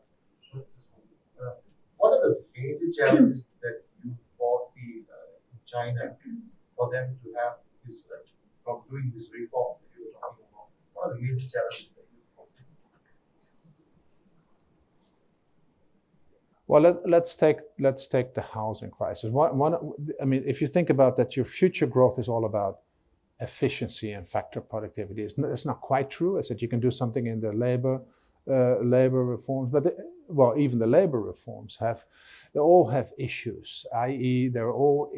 What are the major challenges that you foresee in China for them to have this, from doing these reforms that you were talking about? What are the major challenges? Well, let's take the housing crisis. I mean, if you think about that, your future growth is all about efficiency and factor productivity. It's not quite true. I said you can do something in the labor reforms, but even the labor reforms they all have issues. I.e., they're all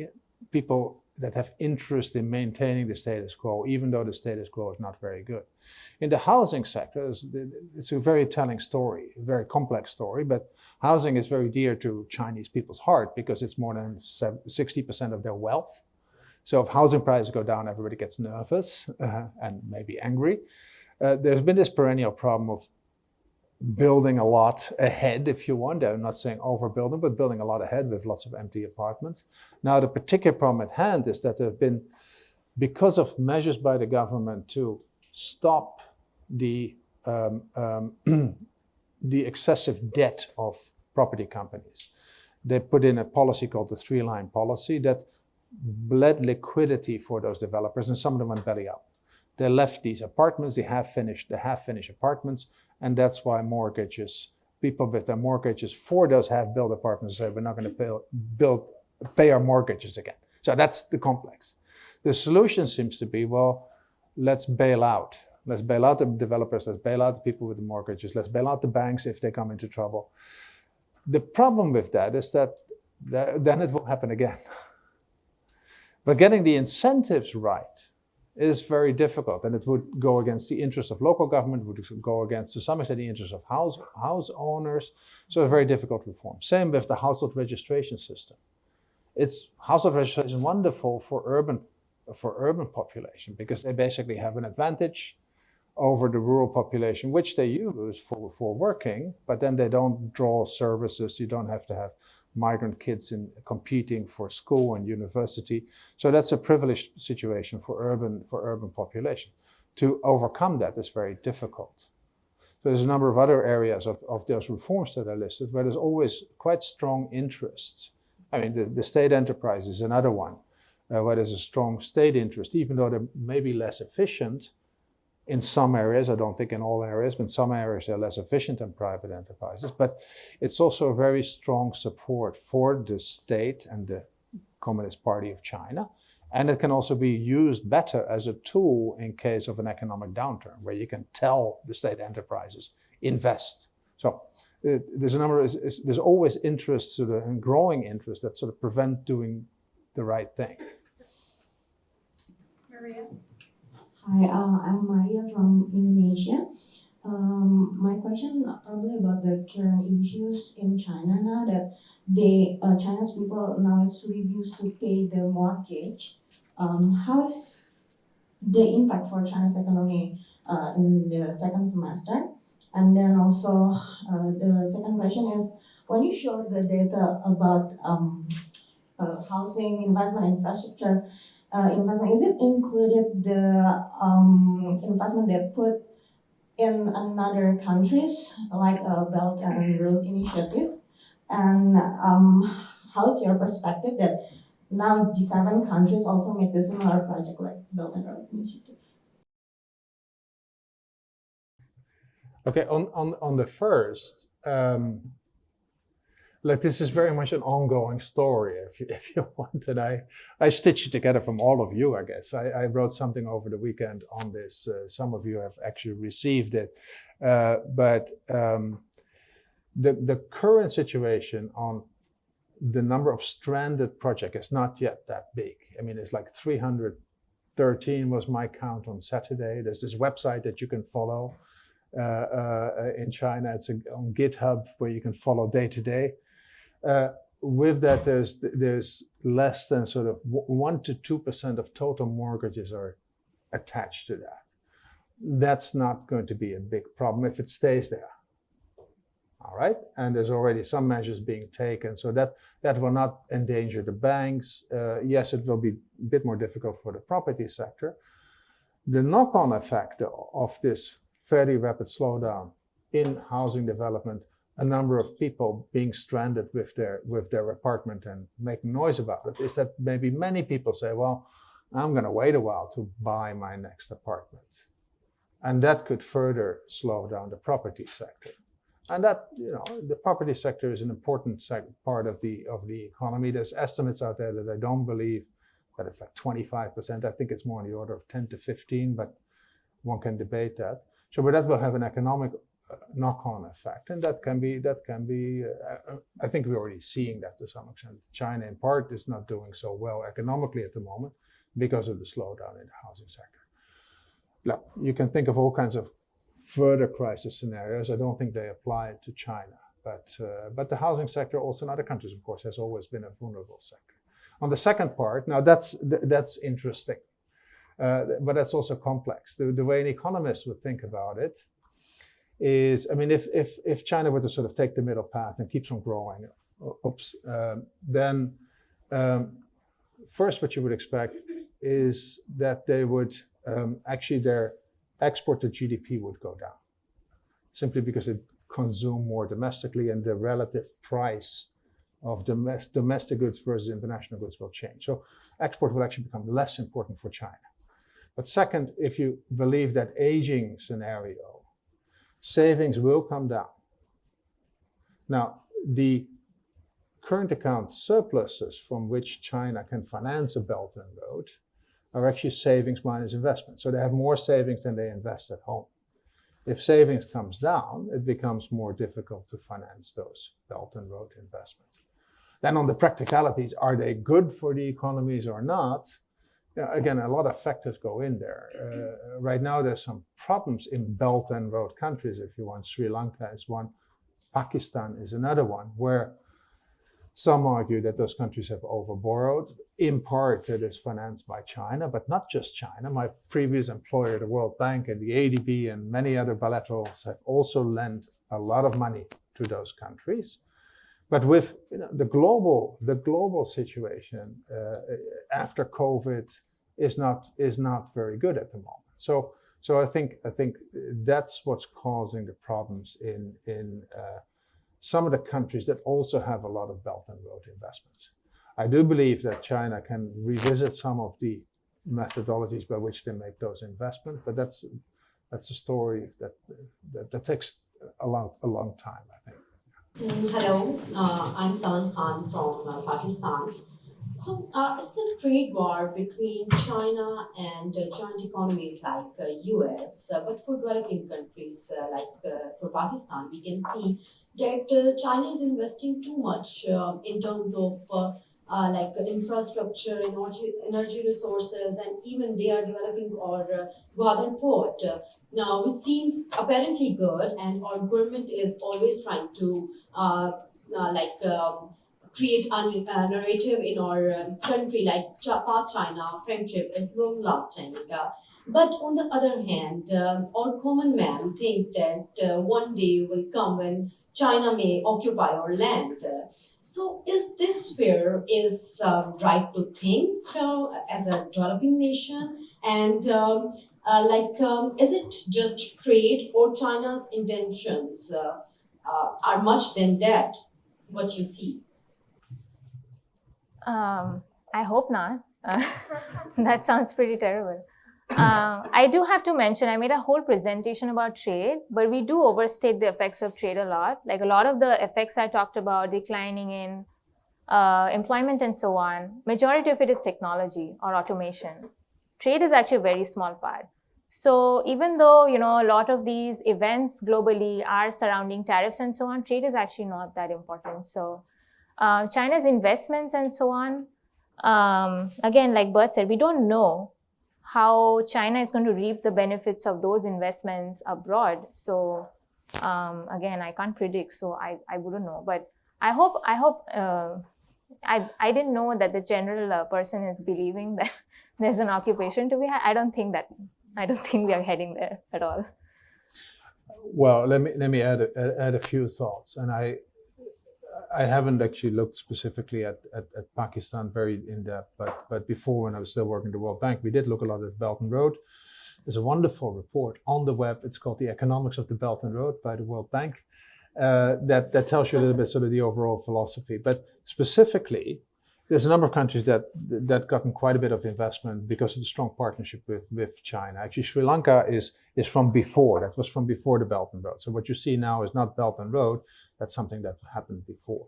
people that have interest in maintaining the status quo, even though the status quo is not very good. In the housing sector, it's a very telling story, a very complex story, but housing is very dear to Chinese people's heart because it's more than 60% of their wealth. So if housing prices go down, everybody gets nervous and maybe angry. There's been this perennial problem of building a lot ahead, if you want. I'm not saying overbuilding, but building a lot ahead with lots of empty apartments. Now, the particular problem at hand is that there have been, because of measures by the government to stop the excessive debt of property companies, they put in a policy called the three-line policy that bled liquidity for those developers, and some of them went belly up. They left these apartments, they half finished apartments, and that's why people with their mortgages for those half-built apartments say we're not going to pay our mortgages again. So that's the complex. The solution seems to be, well, let's bail out Let's bail out the developers, let's bail out the people with the mortgages, let's bail out the banks if they come into trouble. The problem with that is that then it will happen again. But getting the incentives right is very difficult, and it would go against the interests of local government, would go against, to some extent, the interests of house owners. So a very difficult reform. Same with the household registration system. It's household registration wonderful for urban population because they basically have an advantage over the rural population, which they use for working, but then they don't draw services. You don't have to have migrant kids competing for school and university. So that's a privileged situation for urban population. To overcome that is very difficult. So there's a number of other areas of those reforms that are listed where there's always quite strong interests. I mean, the state enterprise is another one where there's a strong state interest, even though they're maybe less efficient in some areas. I don't think in all areas, but in some areas they're less efficient than private enterprises. But it's also a very strong support for the state and the Communist Party of China. And it can also be used better as a tool in case of an economic downturn, where you can tell the state enterprises, invest. So there's a number, there's always interests and growing interests that sort of prevent doing the right thing. Maria? Hi, I'm Maria from Indonesia. My question probably about the current issues in China now that China's people now is refused to pay the mortgage. How is the impact for China's economy in the second semester? And then also the second question is, when you show the data about housing investment, infrastructure investment, is it included the investment they put in another countries like a Belt and Road Initiative? And how is your perspective that now G7 countries also make the similar project like Belt and Road Initiative? Okay, on the first, look, this is very much an ongoing story, if you want, and I stitched it together from all of you, I guess. I wrote something over the weekend on this. Some of you have actually received it, but the current situation on the number of stranded projects is not yet that big. I mean, it's like 313 was my count on Saturday. There's this website that you can follow in China. It's on GitHub where you can follow day to day. With that, there's less than sort of 1 to 2% of total mortgages are attached to that. That's not going to be a big problem if it stays there. All right, and there's already some measures being taken, so that will not endanger the banks. Yes, it will be a bit more difficult for the property sector. The knock-on effect of this fairly rapid slowdown in housing development, a number of people being stranded with their apartment and making noise about it, is that maybe many people say, well, I'm going to wait a while to buy my next apartment. And that could further slow down the property sector. And that, the property sector is an important part of the economy. There's estimates out there that I don't believe that it's like 25%. I think it's more in the order of 10 to 15, but one can debate that. So, but that will have an economic knock-on effect, and that can be. I think we're already seeing that to some extent. China, in part, is not doing so well economically at the moment because of the slowdown in the housing sector. Now, you can think of all kinds of further crisis scenarios. I don't think they apply to China, but the housing sector, also in other countries, of course, has always been a vulnerable sector. On the second part, now that's interesting. But that's also complex. The way an economist would think about it is, I mean, if China were to sort of take the middle path and keeps on growing, then first what you would expect is that they would actually their export to GDP would go down, simply because they consume more domestically and the relative price of domestic goods versus international goods will change. So export will actually become less important for China. But second, if you believe that aging scenario, savings will come down. Now, the current account surpluses from which China can finance a Belt and Road are actually savings minus investment. So they have more savings than they invest at home. If savings comes down, it becomes more difficult to finance those Belt and Road investments. Then on the practicalities, are they good for the economies or not? Again, a lot of factors go in there. Right now, there's some problems in Belt and Road countries, if you want. Sri Lanka is one, Pakistan is another one, where some argue that those countries have overborrowed. In part, that is financed by China, but not just China. My previous employer, the World Bank and the ADB and many other bilaterals have also lent a lot of money to those countries. But with the global situation after COVID is not very good at the moment. So I think that's what's causing the problems in some of the countries that also have a lot of Belt and Road investments. I do believe that China can revisit some of the methodologies by which they make those investments, but that's a story that takes a long time, I think. Hello, I'm Salman Khan from Pakistan. So it's a trade war between China and joint economies like US, but for developing countries for Pakistan, we can see that China is investing too much in terms of infrastructure, energy resources, and even they are developing our Gwadar port. Now, which seems apparently good, and our government is always trying to create a narrative in our country like China friendship is long lasting. But on the other hand, our common man thinks that one day will come when China may occupy our land. So is this fair? Is right to think as a developing nation? And is it just trade, or China's intentions are much than that? What you see? I hope not. That sounds pretty terrible. I do have to mention, I made a whole presentation about trade, but we do overstate the effects of trade a lot. Like a lot of the effects I talked about, declining in employment and so on, majority of it is technology or automation. Trade is actually a very small part. So even though, a lot of these events globally are surrounding tariffs and so on, trade is actually not that important. So China's investments and so on, again, like Bert said, we don't know how China is going to reap the benefits of those investments abroad. So again, I can't predict, so I wouldn't know. But I hope I didn't know that the general person is believing that there's an occupation to be had. I don't think we are heading there at all. Well, let me add a few thoughts, and I haven't actually looked specifically at Pakistan very in depth, but before, when I was still working at the World Bank, we did look a lot at Belt and Road. There's a wonderful report on the web. It's called The Economics of the Belt and Road by the World Bank. That tells you a little bit sort of the overall philosophy. But specifically, there's a number of countries that gotten quite a bit of investment because of the strong partnership with China. Actually, Sri Lanka is from before. That was from before the Belt and Road. So what you see now is not Belt and Road. That's something that happened before.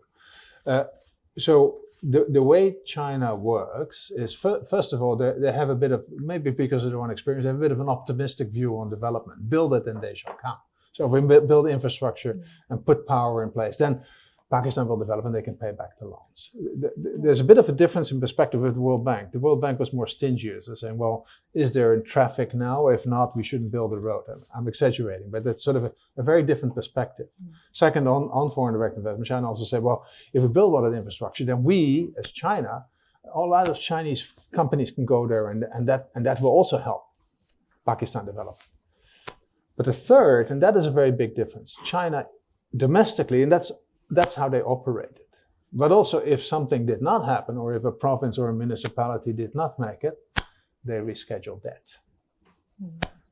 So the way China works is, first of all, they have a bit of, maybe because of their own experience, they have a bit of an optimistic view on development. Build it and they shall come. So if we build infrastructure and put power in place, then Pakistan will develop and they can pay back the loans. There's a bit of a difference in perspective with the World Bank. The World Bank was more stingy. So saying, well, is there traffic now? If not, we shouldn't build a road. I'm exaggerating, but that's sort of a very different perspective. Second, on foreign direct investment, China also said, well, if we build a lot of infrastructure, then we, as China, a lot of Chinese companies can go there and that will also help Pakistan develop. But the third, and that is a very big difference, China domestically, and that's how they operated. But also, if something did not happen, or if a province or a municipality did not make it, they rescheduled debt.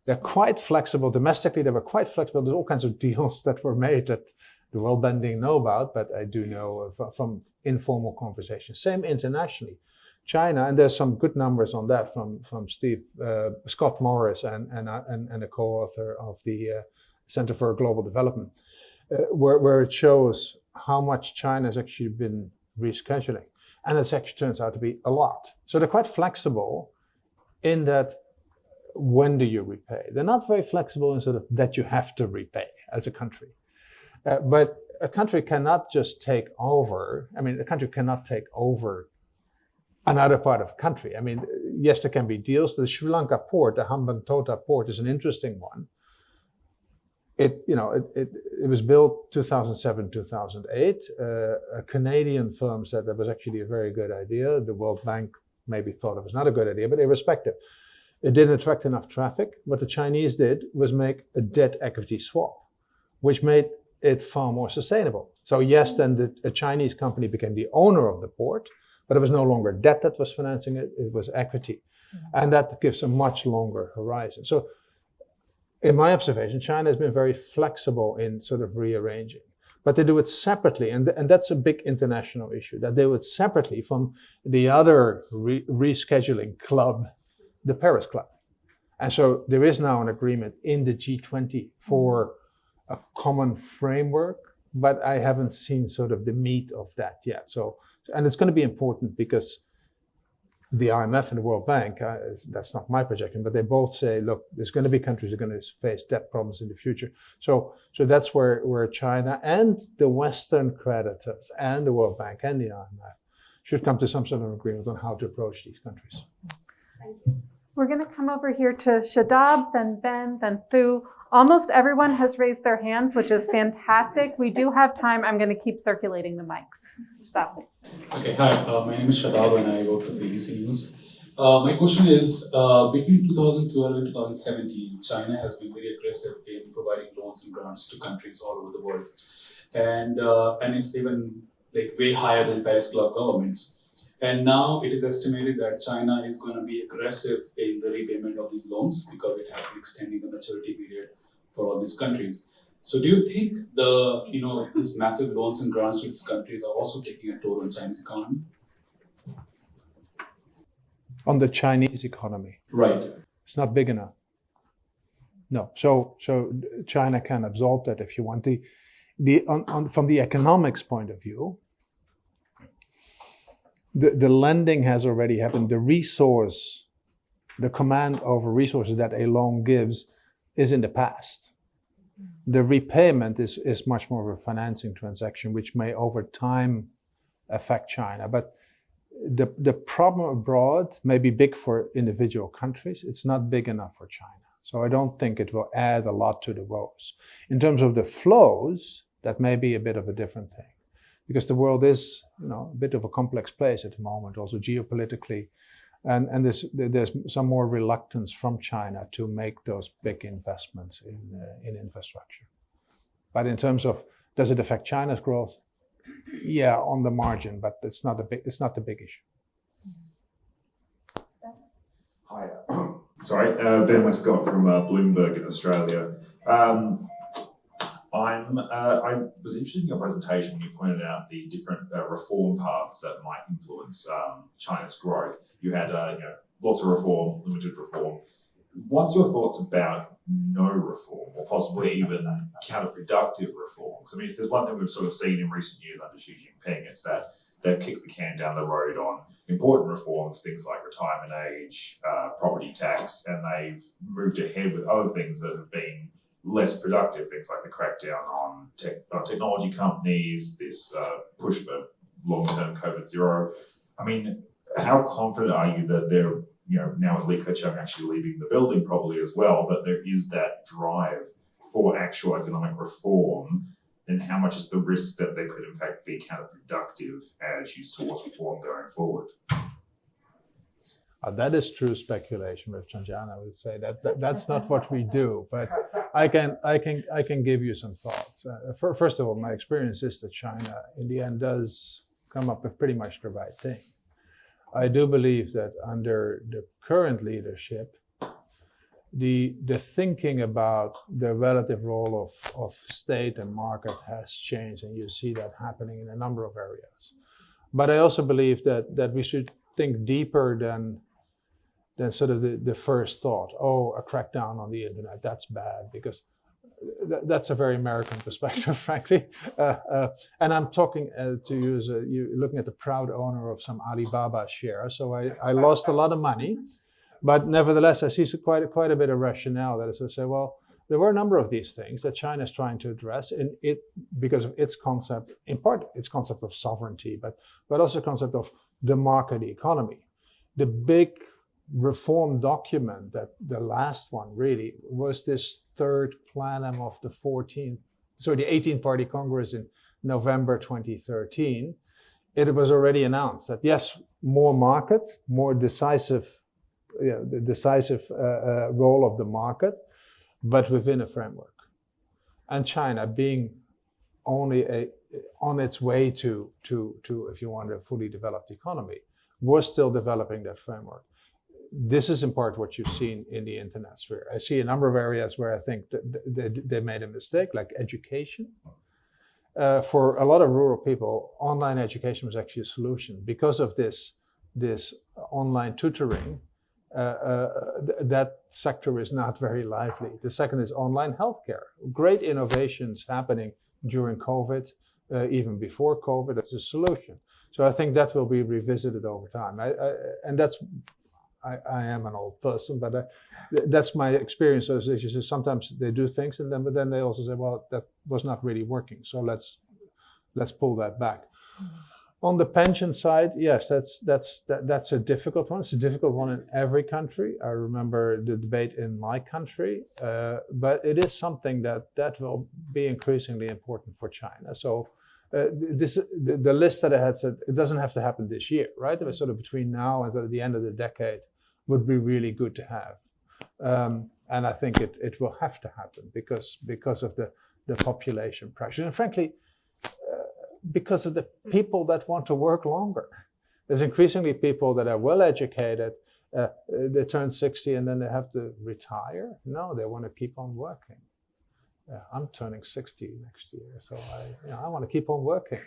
They're quite flexible. Domestically, they were quite flexible. There's all kinds of deals that were made that the World Bank didn't know about, but I do know from informal conversations. Same internationally. China, and there's some good numbers on that from Scott Morris and a co-author of the Center for Global Development, where it shows how much China has actually been rescheduling. And it actually turns out to be a lot. So they're quite flexible in that when do you repay? They're not very flexible in sort of that you have to repay as a country. But a country cannot just take over. I mean, a country cannot take over another part of the country. I mean, yes, there can be deals. The Sri Lanka port, the Hambantota port, is an interesting one. It was built 2007, 2008. A Canadian firm said that was actually a very good idea. The World Bank maybe thought it was not a good idea, but irrespective, it didn't attract enough traffic. What the Chinese did was make a debt equity swap, which made it far more sustainable. So yes, then a Chinese company became the owner of the port, but it was no longer debt that was financing it, it was equity. And that gives a much longer horizon. So in my observation, China has been very flexible in sort of rearranging, but they do it separately. And that's a big international issue, that they do it separately from the other rescheduling club, the Paris Club. And so there is now an agreement in the G20 for a common framework, but I haven't seen sort of the meat of that yet. So, and it's going to be important because the IMF and the World Bank, that's not my projection, but they both say, look, there's going to be countries that are going to face debt problems in the future. So that's where China and the Western creditors and the World Bank and the IMF should come to some sort of agreement on how to approach these countries. Thank you. We're going to come over here to Shadab, then Ben, then Thu. Almost everyone has raised their hands, which is fantastic. We do have time. I'm going to keep circulating the mics. Stop. Okay, hi. My name is Shadab and I work for BBC News. My question is, between 2012 and 2017, China has been very aggressive in providing loans and grants to countries all over the world. And it's even like way higher than Paris Club governments. And now it is estimated that China is going to be aggressive in the repayment of these loans because it has been extending the maturity period for all these countries. So do you think these massive loans and grants to these countries are also taking a toll on Chinese economy? On the Chinese economy? Right. It's not big enough. No. So China can absorb that if you want. From the economics point of view, the lending has already happened. The command over resources that a loan gives is in the past. The repayment is much more of a financing transaction, which may over time affect China. But the problem abroad may be big for individual countries. It's not big enough for China. So I don't think it will add a lot to the woes. In terms of the flows, that may be a bit of a different thing. Because the world is, a bit of a complex place at the moment, also geopolitically, and there's some more reluctance from China to make those big investments in infrastructure. But in terms of does it affect China's growth? Yeah, on the margin, but it's not the big issue. Hi, sorry, Ben Westcott from Bloomberg in Australia. I was interested in your presentation. You pointed out the different reform paths that might influence China's growth. You had lots of reform, limited reform. What's your thoughts about no reform, or possibly even counterproductive reforms? I mean, if there's one thing we've sort of seen in recent years under Xi Jinping, it's that they've kicked the can down the road on important reforms, things like retirement age, property tax, and they've moved ahead with other things that have been less productive, things like the crackdown on technology companies, this push for long-term COVID zero. I mean, how confident are you that they're, now with Li Keqiang actually leaving the building probably as well, but there is that drive for actual economic reform, and how much is the risk that they could in fact be counterproductive as used towards reform going forward? That is true speculation, Rev. Chanjan. I would say that's not what we do, but I can give you some thoughts. First of all, my experience is that China, in the end, does come up with pretty much the right thing. I do believe that under the current leadership, the thinking about the relative role of state and market has changed, and you see that happening in a number of areas. But I also believe that we should think deeper than sort of the first thought, a crackdown on the internet, that's bad, because that's a very American perspective, frankly. And I'm talking to you as you're looking at the proud owner of some Alibaba share. So I lost a lot of money, But nevertheless, I see quite a bit of rationale that is to say, well, there were a number of these things that China is trying to address because of its concept, in part its concept of sovereignty, but also concept of the market economy. The big reform document, that the last one really, was this third plenum of the 18th Party Congress in November 2013. It was already announced that yes, more market, more decisive, the decisive role of the market, but within a framework. And China, being only on its way to, if you want, a fully developed economy, was still developing that framework. This is in part what you've seen in the internet sphere. I see a number of areas where I think that they made a mistake, like education. For a lot of rural people, online education was actually a solution. Because of this online tutoring, that sector is not very lively. The second is online healthcare. Great innovations happening during COVID, even before COVID, as a solution. So I think that will be revisited over time. I am an old person, but that's my experience. So sometimes they do things, but then they also say, well, that was not really working. So let's pull that back. On the pension side, yes, that's a difficult one. It's a difficult one in every country. I remember the debate in my country, but it is something that will be increasingly important for China. So the list that I had said, it doesn't have to happen this year, right? It was sort of between now and the end of the decade would be really good to have. And I think it will have to happen because of the population pressure. And frankly, because of the people that want to work longer. There's increasingly people that are well educated, they turn 60 and then they have to retire. No, they want to keep on working. I'm turning 60 next year, so I want to keep on working.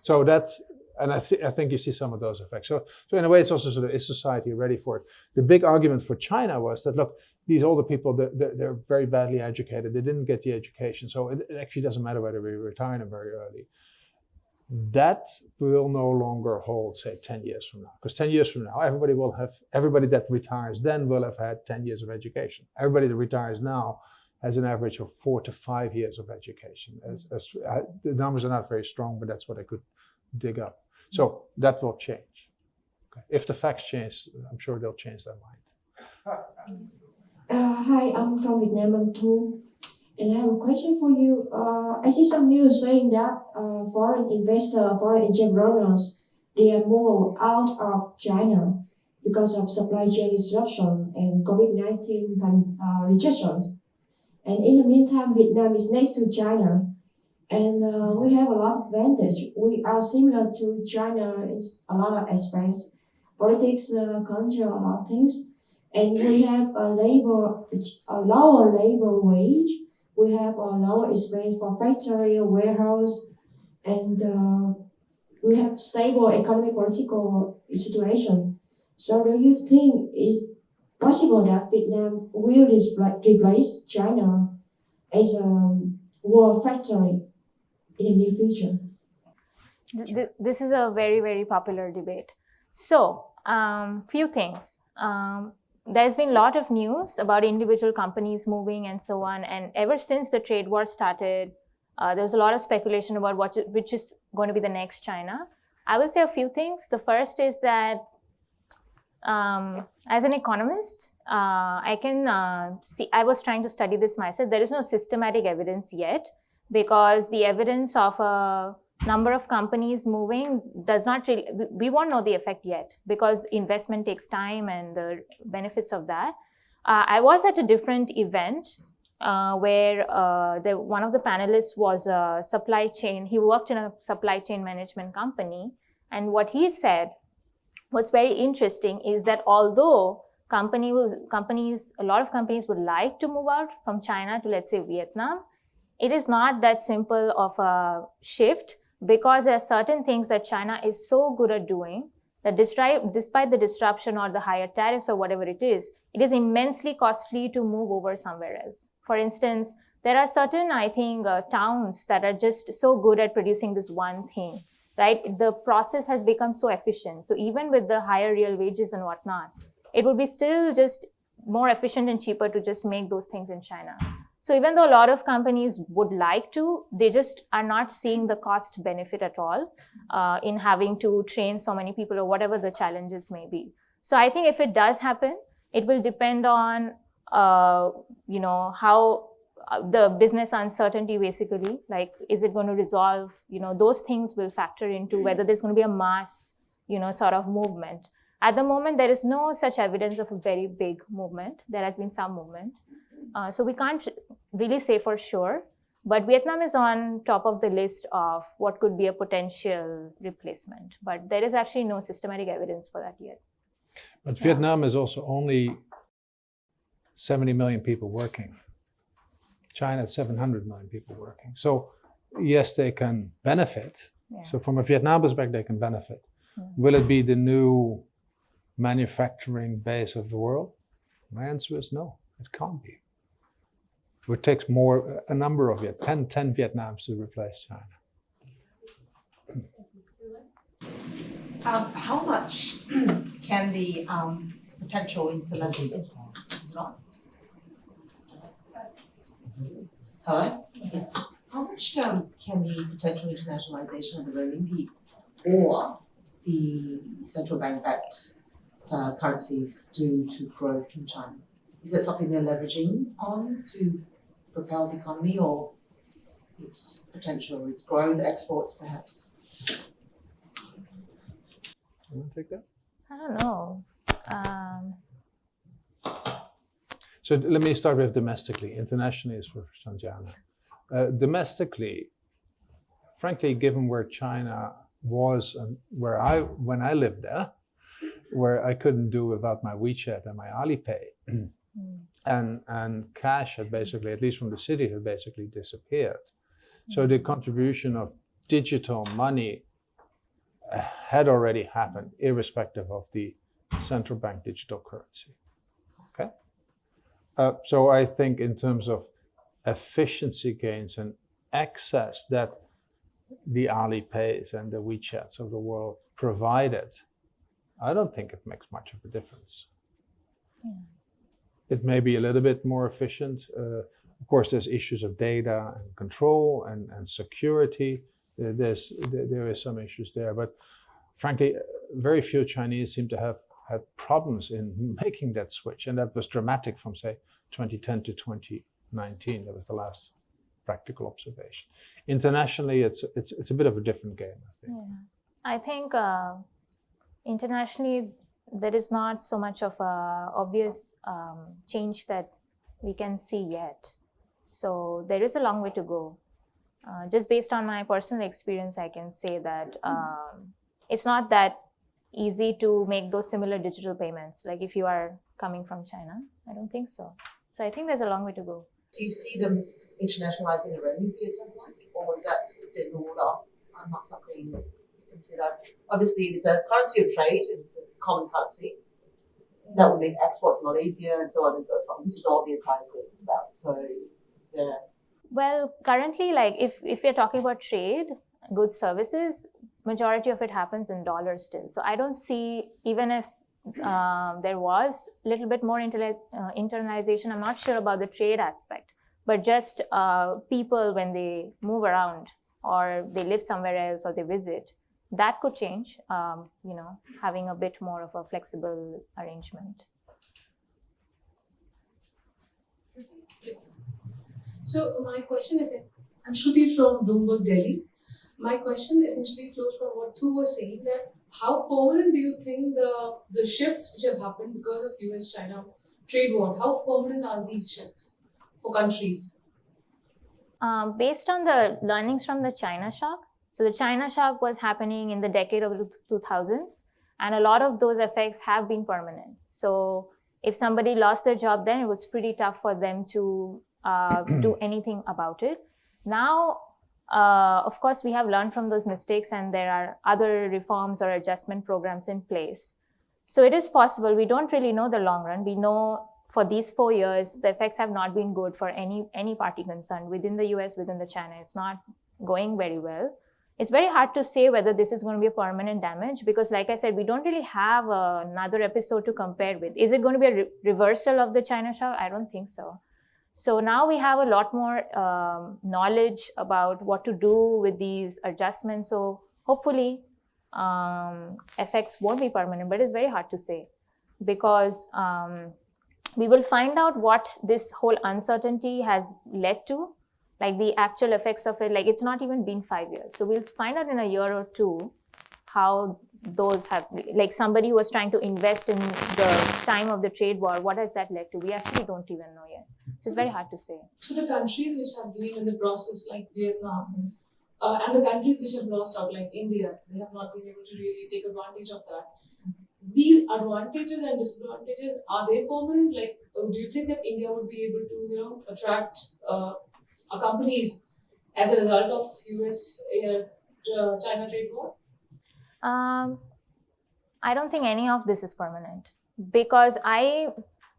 So that's, and I think you see some of those effects. So in a way, it's also sort of, is society ready for it? The big argument for China was that, look, these older people, they're very badly educated. They didn't get the education, so it actually doesn't matter whether we retire them very early. That will no longer hold, say, 10 years from now. Because 10 years from now, everybody that retires then will have had 10 years of education. Everybody that retires now has an average of 4 to 5 years of education. The numbers are not very strong, but that's what I could dig up. So that will change. Okay. If the facts change, I'm sure they'll change their mind. Hi, I'm from Vietnam too. And I have a question for you. I see some news saying that foreign investors, foreign entrepreneurs, they are moved out of China because of supply chain disruption and COVID-19 recessions. And in the meantime, Vietnam is next to China, and we have a lot of advantage. We are similar to China in a lot of aspects, politics, culture, a lot of things. And we have a lower labor wage. We have a lower expense for factory, warehouse, and we have stable economic political situation. So do you think it's possible that Vietnam will replace China as a world factory in the near future? This is a very, very popular debate. So, few things. There's been a lot of news about individual companies moving and so on. And ever since the trade war started, there's a lot of speculation about which is going to be the next China. I will say a few things. The first is that as an economist, I can see, I was trying to study this myself. There is no systematic evidence yet, because the evidence of a number of companies moving does not really, we won't know the effect yet, because investment takes time and the benefits of that. I was at a different event where one of the panelists was a supply chain. He worked in a supply chain management company. And what he said was very interesting, is that although a lot of companies would like to move out from China to, let's say, Vietnam, it is not that simple of a shift, because there are certain things that China is so good at doing that despite the disruption or the higher tariffs or whatever it is immensely costly to move over somewhere else. For instance, there are certain, I think, towns that are just so good at producing this one thing, right? The process has become so efficient. So even with the higher real wages and whatnot, it would be still just more efficient and cheaper to just make those things in China. So even though a lot of companies would like to, they just are not seeing the cost benefit at all in having to train so many people or whatever the challenges may be. So I think if it does happen, it will depend on, how the business uncertainty basically, like, is it going to resolve, those things will factor into whether there's going to be a mass, sort of movement. At the moment, there is no such evidence of a very big movement. There has been some movement. So we can't really say for sure, but Vietnam is on top of the list of what could be a potential replacement. But there is actually no systematic evidence for that yet. But Vietnam is also only 70 million people working. China has 700 million people working. So yes, they can benefit. Yeah. So from a Vietnam perspective, they can benefit. Yeah. Will it be the new manufacturing base of the world? My answer is no, it can't be. It takes a number of 10 Vietnams to replace China. How much can the potential international Hello? Okay. How much can the potential internationalization of the renminbi or the central bank backed currencies do to growth in China? Is that something they're leveraging on to propel the economy, or its potential, its growth, exports perhaps? You want to take that? I don't know. So let me start with domestically. Internationally is for Sanjana. Domestically, frankly, given where China was and when I lived there, where I couldn't do without my WeChat and my Alipay, and cash had basically, at least from the city, had basically disappeared. So the contribution of digital money had already happened, irrespective of the central bank digital currency. Okay. So I think in terms of efficiency gains and access that the Alipays and the WeChats of the world provided, I don't think it makes much of a difference. Yeah. It may be a little bit more efficient. Of course, there's issues of data and control and security. There is some issues there, but frankly, very few Chinese seem to have had problems in making that switch, and that was dramatic from, say, 2010 to 2019. That was the last practical observation. Internationally, it's a bit of a different game, I think. Yeah. I think internationally, there is not so much of a obvious change that we can see yet. So there is a long way to go. Just based on my personal experience, I can say that it's not that easy to make those similar digital payments. Like if you are coming from China, I don't think so. So I think there's a long way to go. Do you see them internationalizing the renminbi at some point, or is that dead in the water and not something you consider? Obviously, if it's a currency of trade and it's a common currency, that would make exports a lot easier and so on and so forth, which is all the entire thing is about. So is there... Well, currently, like if you're talking about trade, goods, services, majority of it happens in dollars still. So I don't see, even if there was a little bit more internalization, I'm not sure about the trade aspect, but just people when they move around or they live somewhere else or they visit, that could change, having a bit more of a flexible arrangement. So my question is, I'm Shruti from Bloomberg, Delhi. My question essentially flows from what Tu was saying, that how permanent do you think the shifts which have happened because of US-China trade war, how permanent are these shifts for countries? Based on the learnings from the China shock, so the China shock was happening in the decade of the 2000s, and a lot of those effects have been permanent. So if somebody lost their job then, it was pretty tough for them to do anything about it. Now, of course, we have learned from those mistakes and there are other reforms or adjustment programs in place. So it is possible. We don't really know the long run. We know for these 4 years, the effects have not been good for any party concerned within the US, within the China. It's not going very well. it's very hard to say whether this is going to be a permanent damage because, like I said, we don't really have another episode to compare with. Is it going to be a reversal of the China shock? I don't think so. So now we have a lot more knowledge about what to do with these adjustments. So hopefully effects won't be permanent, but it's very hard to say because we will find out what this whole uncertainty has led to, like the actual effects of it. Like it's not even been 5 years. So we'll find out in a year or two how those have, like somebody who was trying to invest in the time of the trade war, what has that led to? We actually don't even know yet. It's very hard to say. So the countries which have been in the process, like Vietnam, and the countries which have lost out, like India, they have not been able to really take advantage of that. These advantages and disadvantages, are they permanent? Like, do you think that India would be able to, attract companies as a result of US-China trade war? I don't think any of this is permanent because I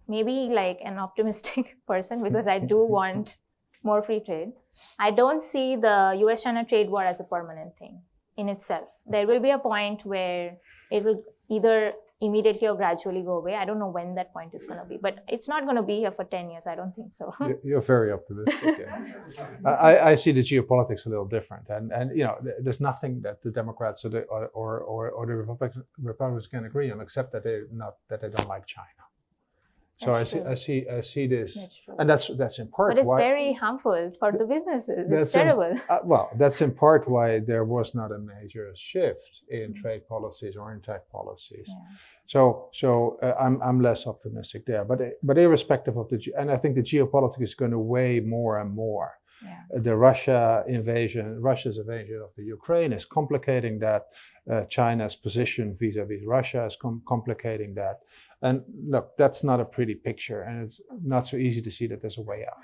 may be like an optimistic person because I do want more free trade. I don't see the US-China trade war as a permanent thing in itself. There will be a point where it will either immediately or gradually go away. I don't know when that point is going to be, but it's not going to be here for 10 years. I don't think so. You're very optimistic. Yeah. I see the geopolitics a little different, and there's nothing that the Democrats or the Republicans can agree on except that they don't like China. So I see this, and that's in part. But it's very harmful for the businesses. It's terrible. Well, that's in part why there was not a major shift in trade policies or in tech policies. Yeah. So I'm less optimistic there. But irrespective of and I think the geopolitics is going to weigh more and more. Yeah. The Russia's invasion of the Ukraine is complicating that. China's position vis-a-vis Russia is complicating that. And look, that's not a pretty picture, and it's not so easy to see that there's a way out.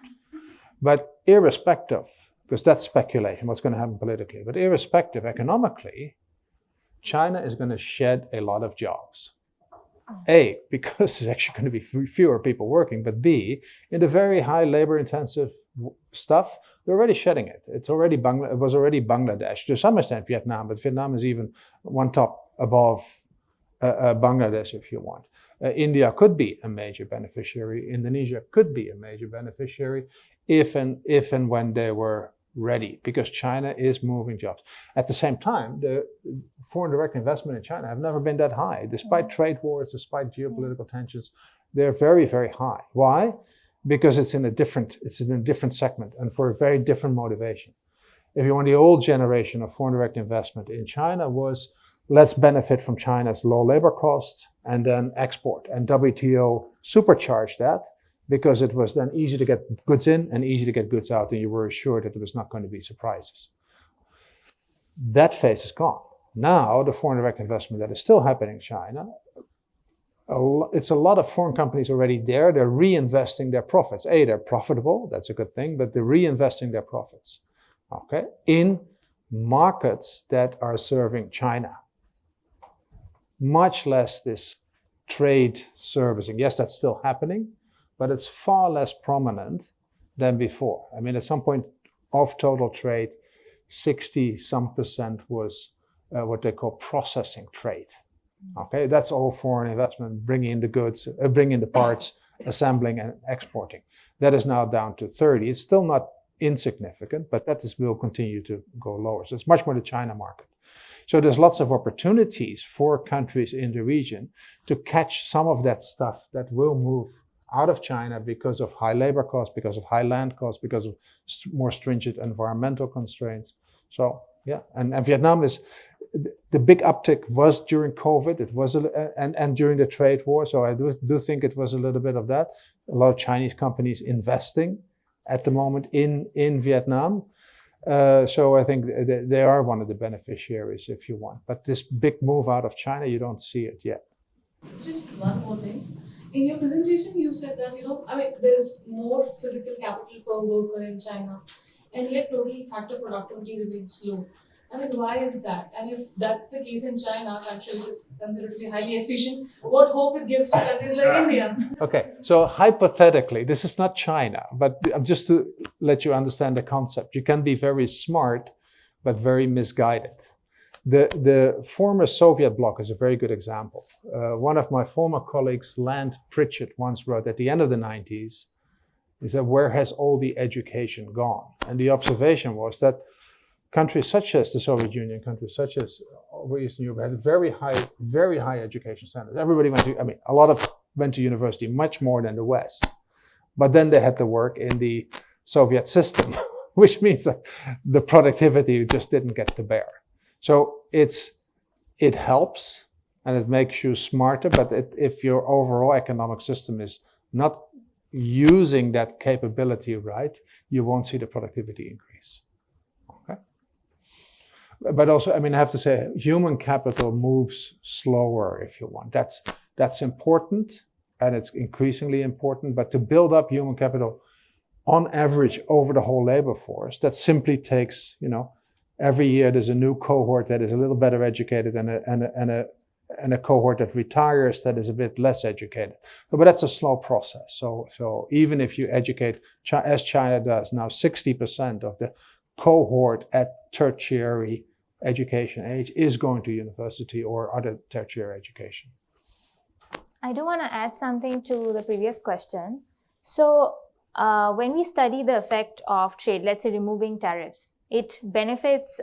But irrespective, because that's speculation, what's going to happen politically, but irrespective, economically, China is going to shed a lot of jobs. A, because there's actually going to be fewer people working, but B, in the very high labor-intensive stuff, they're already shedding it. It was already Bangladesh, to some extent Vietnam, but Vietnam is even one top above Bangladesh, if you want. India could be a major beneficiary. Indonesia could be a major beneficiary if and when they were ready, because China is moving jobs. At the same time, the foreign direct investment in China have never been that high. Despite trade wars, despite geopolitical tensions, they're very, very high. Why? Because it's in a different segment and for a very different motivation. If you want, the old generation of foreign direct investment in China was, let's benefit from China's low labor costs and then export. And WTO supercharged that because it was then easy to get goods in and easy to get goods out, and you were assured that there was not going to be surprises. That phase is gone. Now, the foreign direct investment that is still happening in China, it's a lot of foreign companies already there. They're reinvesting their profits. They're profitable, that's a good thing, but they're reinvesting their profits, okay, in markets that are serving China. Much less this trade servicing. Yes, that's still happening, but it's far less prominent than before. I mean, at some point of total trade, 60% was what they call processing trade. Okay, that's all foreign investment, bringing in the goods, bringing in the parts, assembling and exporting. That is now down to 30. It's still not insignificant, but will continue to go lower. So it's much more the China market. So there's lots of opportunities for countries in the region to catch some of that stuff that will move out of China because of high labor costs, because of high land costs, because of more stringent environmental constraints. So yeah, and Vietnam is, the big uptick was during COVID. It was and during the trade war. So I do think it was a little bit of that. A lot of Chinese companies investing at the moment in Vietnam. So I think they are one of the beneficiaries, if you want. But this big move out of China, you don't see it yet. Just one more thing. In your presentation, you said that, there's more physical capital per worker in China, and yet total factor productivity remains low. Why is that? And if that's the case in China, a country which is considered to be highly efficient, what hope it gives to countries like India? Okay, so hypothetically, this is not China, but just to let you understand the concept, you can be very smart but very misguided. The former Soviet bloc is a very good example. One of my former colleagues, Land Pritchett, once wrote at the end of the 90s, he said, where has all the education gone? And the observation was that countries such as the Soviet Union, countries such as over Eastern Europe had very high education standards. Everybody a lot of went to university, much more than the West. But then they had to work in the Soviet system, which means that the productivity just didn't get to bear. So it helps and it makes you smarter, but if your overall economic system is not using that capability right, you won't see the productivity increase. Okay. But also, I have to say, human capital moves slower if you want. That's important, and it's increasingly important, but to build up human capital on average over the whole labor force, that simply takes, every year there's a new cohort that is a little better educated and a cohort that retires that is a bit less educated. But that's a slow process. So even if you educate, as China does now, 60% of the cohort at tertiary education age is going to university or other tertiary education. I do want to add something to the previous question. So when we study the effect of trade, let's say removing tariffs, it benefits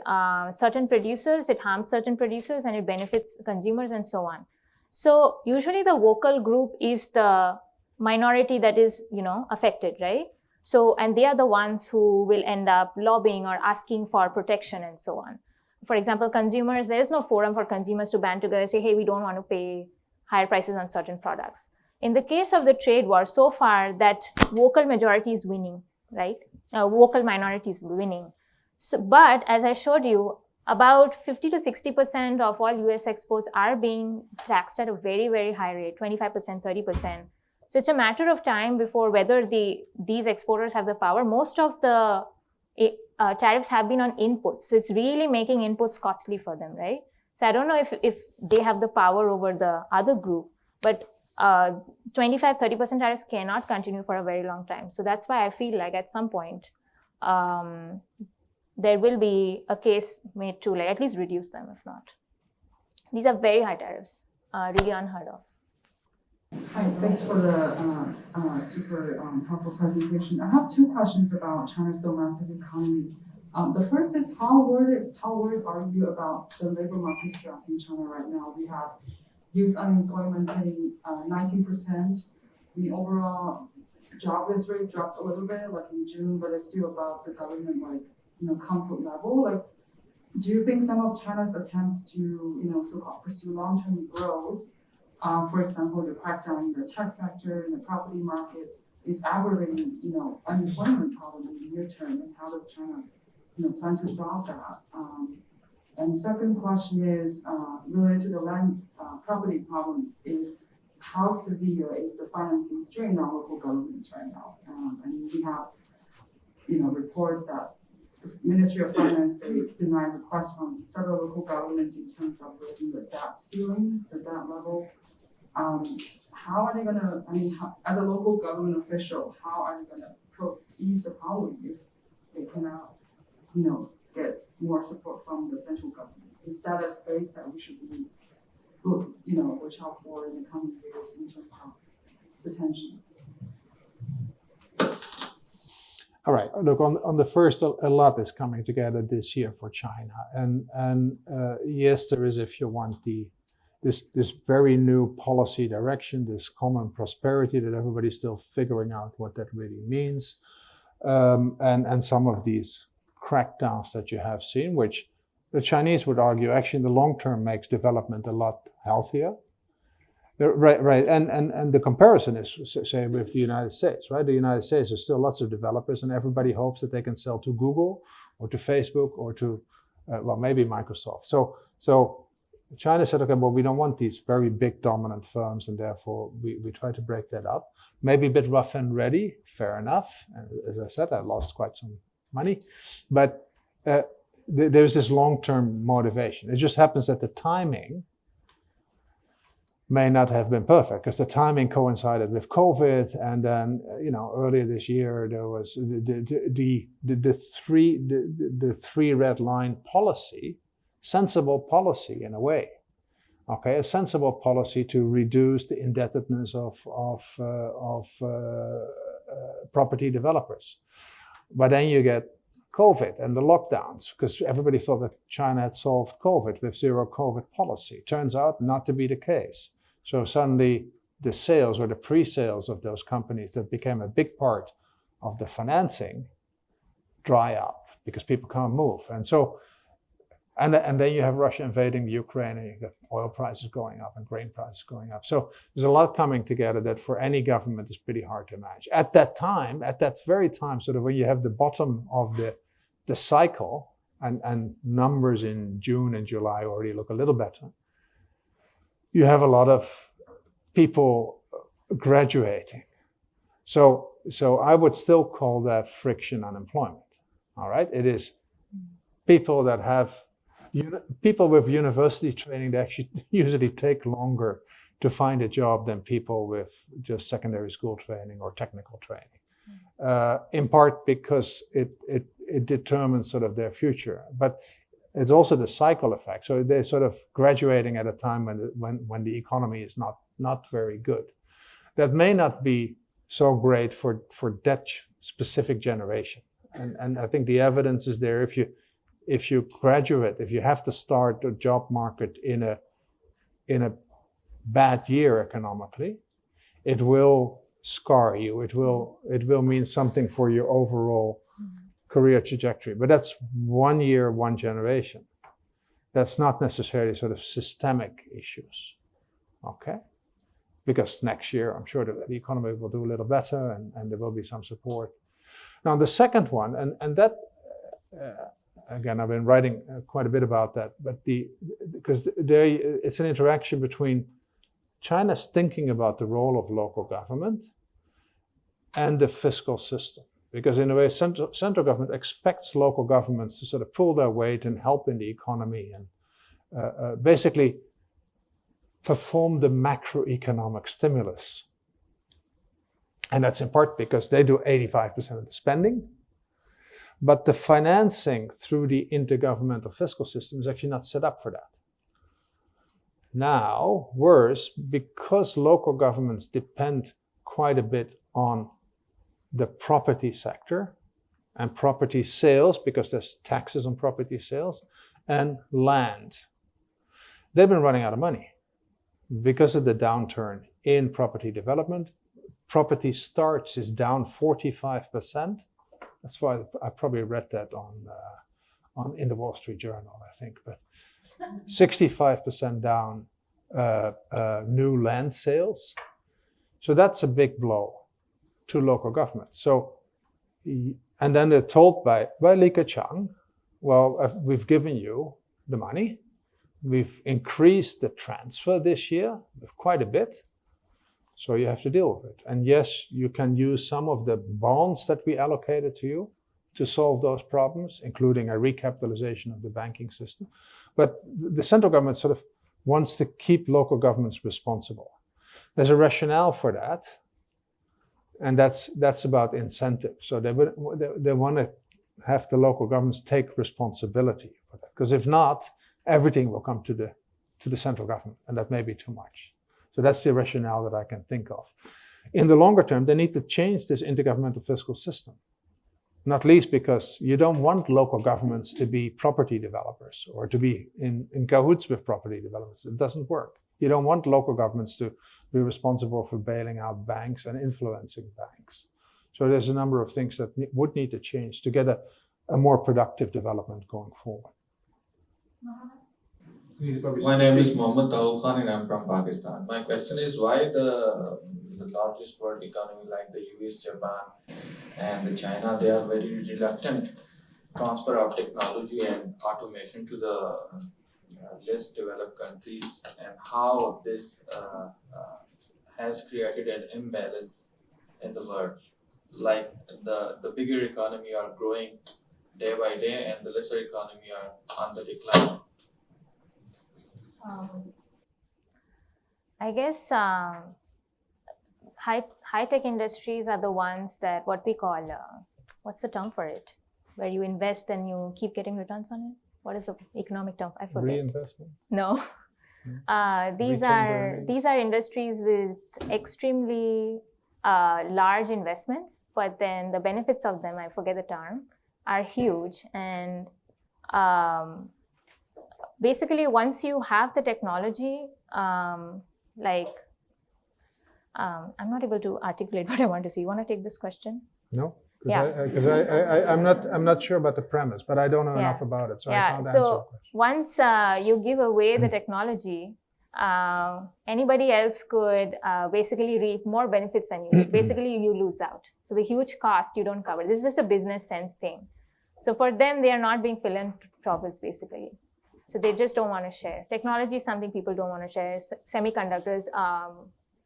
certain producers, it harms certain producers, and it benefits consumers and so on. So usually the vocal group is the minority that is, affected, right? So, and they are the ones who will end up lobbying or asking for protection and so on. For example, consumers, there is no forum for consumers to band together and say, hey, we don't want to pay higher prices on certain products. In the case of the trade war, so far that vocal majority is winning, right? Vocal minority is winning. So, but as I showed you, about 50 to 60% of all US exports are being taxed at a very, very high rate, 25%, 30%. So it's a matter of time before whether these exporters have the power. Most of the tariffs have been on inputs. So it's really making inputs costly for them, right? So I don't know if they have the power over the other group, but 25, 30% tariffs cannot continue for a very long time. So that's why I feel like at some point, there will be a case made to at least reduce them, if not. These are very high tariffs, really unheard of. Hi, thanks for the super helpful presentation. I have two questions about China's domestic economy. The first is how worried are you about the labor market stress in China right now? We have youth unemployment hitting 19%. The overall jobless rate dropped a little bit, in June, but it's still above the government comfort level. Do you think some of China's attempts to so-called pursue long-term growth, for example, the crackdown in the tech sector and the property market, is aggravating unemployment problem in the near term, and how does China plan to solve that? And the second question is related to the land property problem, is how severe is the financing strain on local governments right now? We have reports that the Ministry of Finance, they deny requests from several local governments in terms of raising the debt ceiling, the debt level. How are they going to, as a local government official, how are they going to ease the problem if they cannot, get more support from the central government? Is that a space that we should be, watch out for in the coming years in terms of the tension? All right. Look, on the first, a lot is coming together this year for China, and yes, there is, if you want, this very new policy direction, this common prosperity that everybody's still figuring out what that really means, and some of these crackdowns that you have seen, which the Chinese would argue actually in the long term makes development a lot healthier. Right, and the comparison is, say, with the United States, right? The United States, there's still lots of developers, and everybody hopes that they can sell to Google or to Facebook or to, maybe Microsoft. So China said, okay, well, we don't want these very big dominant firms, and therefore we try to break that up. Maybe a bit rough and ready, fair enough. And as I said, I lost quite some money, but there's this long-term motivation. It just happens that the timing may not have been perfect because the timing coincided with COVID, and then earlier this year there was the three red line policy, sensible policy in a way. Okay, a sensible policy to reduce the indebtedness of property developers. But then you get COVID and the lockdowns, because everybody thought that China had solved COVID with zero COVID policy. Turns out not to be the case. So suddenly the sales or the pre-sales of those companies that became a big part of the financing dry up because people can't move. And so, and then you have Russia invading the Ukraine, and you got oil prices going up and grain prices going up. So there's a lot coming together that for any government is pretty hard to manage. At that very time, sort of when you have the bottom of the cycle, and numbers in June and July already look a little better, you have a lot of people graduating. So I would still call that friction unemployment. All right, it is people that have people with university training that actually usually take longer to find a job than people with just secondary school training or technical training, in part because it determines sort of their future. But it's also the cycle effect. So they're sort of graduating at a time when the economy is not very good. That may not be so great for that specific generation. And I think the evidence is there. If you graduate, if you have to start the job market in a bad year economically, it will scar you. It will mean something for your overall career trajectory. But that's 1 year, one generation. That's not necessarily sort of systemic issues. Okay? Because next year, I'm sure that the economy will do a little better, and there will be some support. Now, the second one, and that, again, I've been writing quite a bit about that, but because it's an interaction between China's thinking about the role of local government and the fiscal system. Because in a way, central government expects local governments to sort of pull their weight and help in the economy and basically perform the macroeconomic stimulus. And that's in part because they do 85% of the spending. But the financing through the intergovernmental fiscal system is actually not set up for that. Now, worse, because local governments depend quite a bit on the property sector and property sales, because there's taxes on property sales, and land. They've been running out of money because of the downturn in property development. Property starts is down 45%. That's why I probably read that in the Wall Street Journal, I think. But 65% down new land sales. So that's a big blow to local government. So, and then they're told by Li Keqiang, well, we've given you the money. We've increased the transfer this year with quite a bit. So you have to deal with it. And yes, you can use some of the bonds that we allocated to you to solve those problems, including a recapitalization of the banking system. But the central government sort of wants to keep local governments responsible. There's a rationale for that, and that's about incentive. So they want to have the local governments take responsibility for that, because if not, everything will come to the central government, and that may be too much. So that's the rationale that I can think of. In the longer term, they need to change this intergovernmental fiscal system, not least because you don't want local governments to be property developers or to be in cahoots with property developers. It doesn't work. You don't want local governments to be responsible for bailing out banks and influencing banks. So there's a number of things that would need to change to get a more productive development going forward. My name is Mohammad Dawood Khan and I'm from Pakistan. My question is why the largest world economy like the US, Japan and China, they are very reluctant transfer of technology and automation to the less developed countries, and how this has created an imbalance in the world. Like the bigger economy are growing day by day and the lesser economy are on the decline. I guess high-tech industries are the ones that what we call, what's the term for it? Where you invest and you keep getting returns on it? What is the economic term? I forget. Reinvestment? No. These are industries with extremely large investments, but then the benefits of them, I forget the term, are huge. And basically, once you have the technology, I'm not able to articulate what I want to say. You want to take this question? No? Yeah. Because I'm not sure about the premise, but I don't know enough about it, so I can't answer the question. Once you give away the technology, anybody else could basically reap more benefits than you. Basically, you lose out. So the huge cost you don't cover. This is just a business sense thing. So for them, they are not being philanthropists, basically. So they just don't want to share. Technology is something people don't want to share. Semiconductors,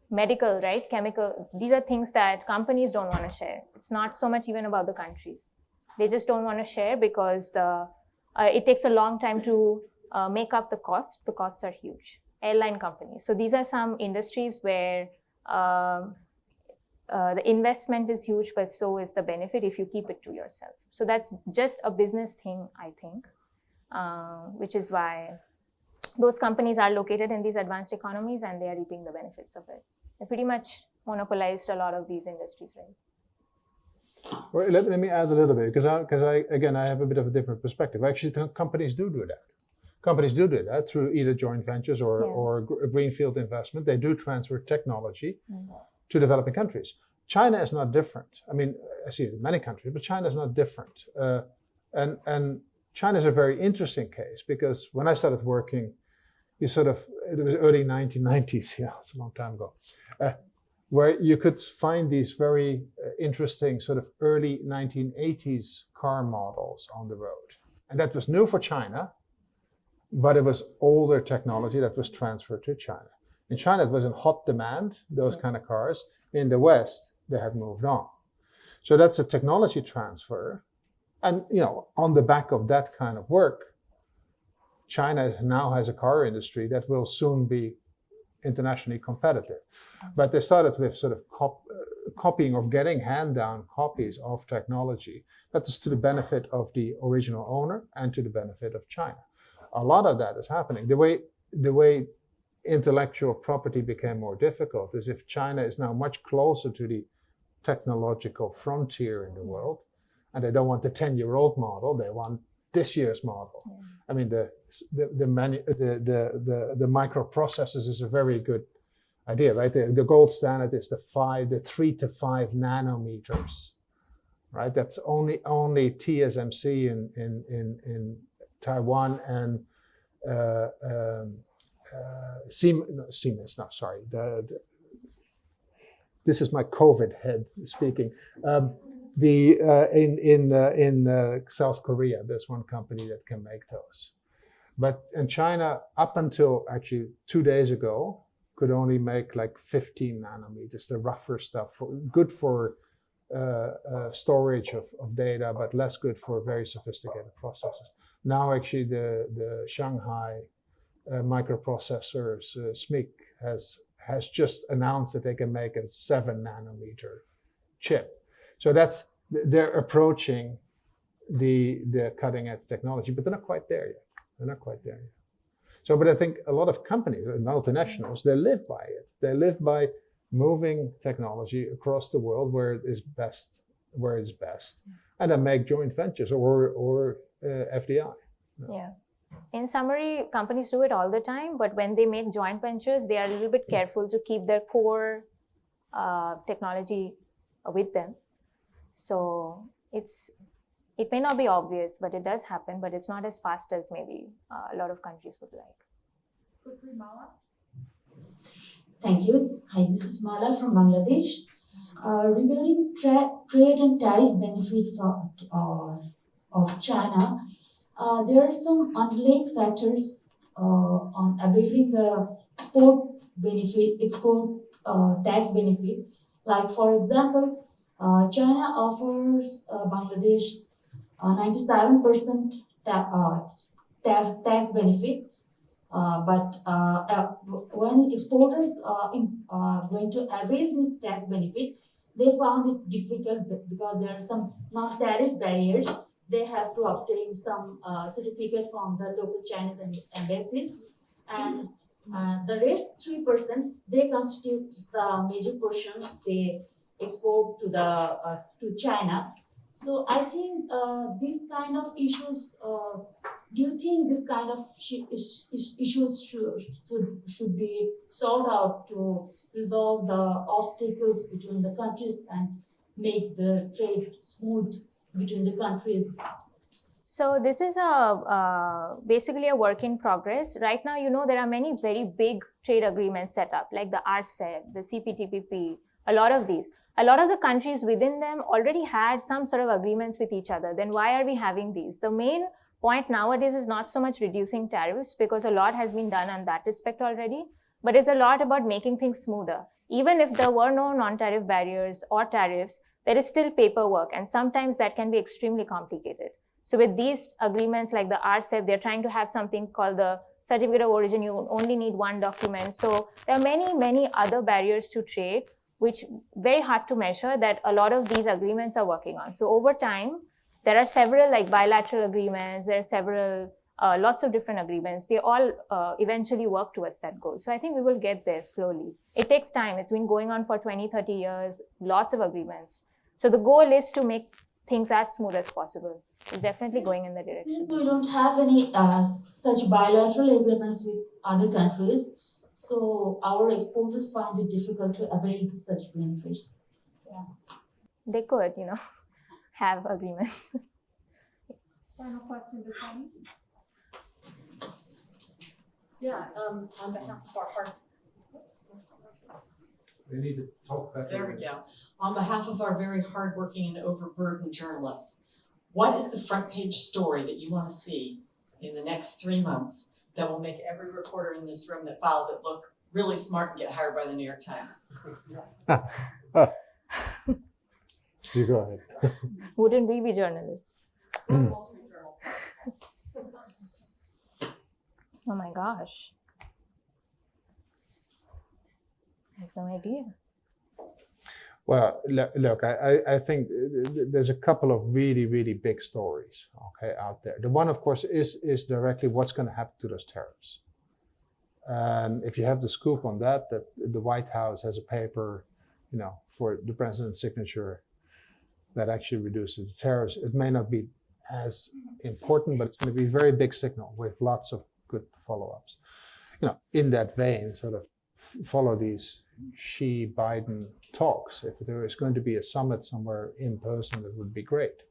medical, right? Chemical. These are things that companies don't want to share. It's not so much even about the countries. They just don't want to share because it takes a long time to make up the cost. The costs are huge. Airline companies. So these are some industries where the investment is huge, but so is the benefit if you keep it to yourself. So that's just a business thing, I think, which is why those companies are located in these advanced economies and they are reaping the benefits of it. They pretty much monopolized a lot of these industries, right? Well, let me add a little bit, because I have a bit of a different perspective. Actually, companies do that. Companies do that through either joint ventures or greenfield investment. They do transfer technology to developing countries. China is not different. I mean, I see it in many countries, but China is not different. And China is a very interesting case because when I started working, it was early 1990s, yeah, it's a long time ago, where you could find these very interesting sort of early 1980s car models on the road. And that was new for China, but it was older technology that was transferred to China. In China, it was in hot demand, those kind of cars. In the West, they had moved on. So that's a technology transfer. And, on the back of that kind of work, China now has a car industry that will soon be internationally competitive. But they started with sort of copying or getting hand-down copies of technology. That is to the benefit of the original owner and to the benefit of China. A lot of that is happening. The way intellectual property became more difficult is if China is now much closer to the technological frontier in the world, and they don't want the 10-year-old model, they want this year's model. Yeah. I mean, the microprocessors is a very good idea, right? The gold standard is the 3 to 5 nanometers, right? That's only TSMC in Taiwan and Siemens. No, sorry. This is my COVID head speaking. In South Korea, there's one company that can make those. But in China, up until actually 2 days ago, could only make like 15 nanometers, the rougher stuff, good for storage of data, but less good for very sophisticated processors. Now actually the Shanghai microprocessors, SMIC, has just announced that they can make a 7 nanometer chip. So they're approaching the cutting edge technology, but they're not quite there yet. So, but I think a lot of companies, multinationals, they live by it. They live by moving technology across the world where it's best, and then make joint ventures or FDI. Yeah. In summary, companies do it all the time, but when they make joint ventures, they are a little bit careful to keep their core technology with them. So it may not be obvious, but it does happen, but it's not as fast as maybe a lot of countries would like. Quickly, Mala. Thank you. Hi, this is Mala from Bangladesh. Regarding trade and tariff benefits of China, there are some underlying factors on availing the export tax benefit. Like, for example, China offers Bangladesh 97% tax benefit When exporters are going to avail this tax benefit, they found it difficult because there are some non-tariff barriers. They have to obtain some certificate from the local Chinese embassies, and the rest 3% they constitute the major portion they export to China. So I think these kind of issues. Do you think this kind of issues should be solved out to resolve the obstacles between the countries and make the trade smooth between the countries? So this is basically a work in progress. Right now, there are many very big trade agreements set up, like the RCEP, the CPTPP, a lot of these. A lot of the countries within them already had some sort of agreements with each other. Then why are we having these? The main point nowadays is not so much reducing tariffs, because a lot has been done on that respect already, but it's a lot about making things smoother. Even if there were no non-tariff barriers or tariffs, there is still paperwork, and sometimes that can be extremely complicated. So with these agreements like the RCEP, they're trying to have something called the Certificate of Origin. You only need one document. So there are many, many other barriers to trade, which very hard to measure, that a lot of these agreements are working on. So over time, there are several like bilateral agreements, there are several, lots of different agreements. They all eventually work towards that goal. So I think we will get there slowly. It takes time. It's been going on for 20, 30 years, lots of agreements. So the goal is to make things as smooth as possible. It's definitely going in the direction. Since we don't have any such bilateral agreements with other countries, so our exporters find it difficult to avail such benefits. Yeah. They could, have agreements. Final question to Tony. Yeah, on behalf of our We need to talk better. there we go. On behalf of our very hardworking and overburdened journalists, what is the front page story that you want to see in the next 3 months that will make every reporter in this room that files it look really smart and get hired by the New York Times? You go ahead. Wouldn't we be journalists? Wall Street Journal says. Oh my gosh. I have no idea. Well, look, I think there's a couple of really, really big stories, out there. The one, of course, is directly what's going to happen to those tariffs. And if you have the scoop on that the White House has a paper, for the president's signature that actually reduces the tariffs, it may not be as important, but it's going to be a very big signal with lots of good follow-ups. In that vein, sort of follow these Xi-Biden talks. If there is going to be a summit somewhere in person, that would be great.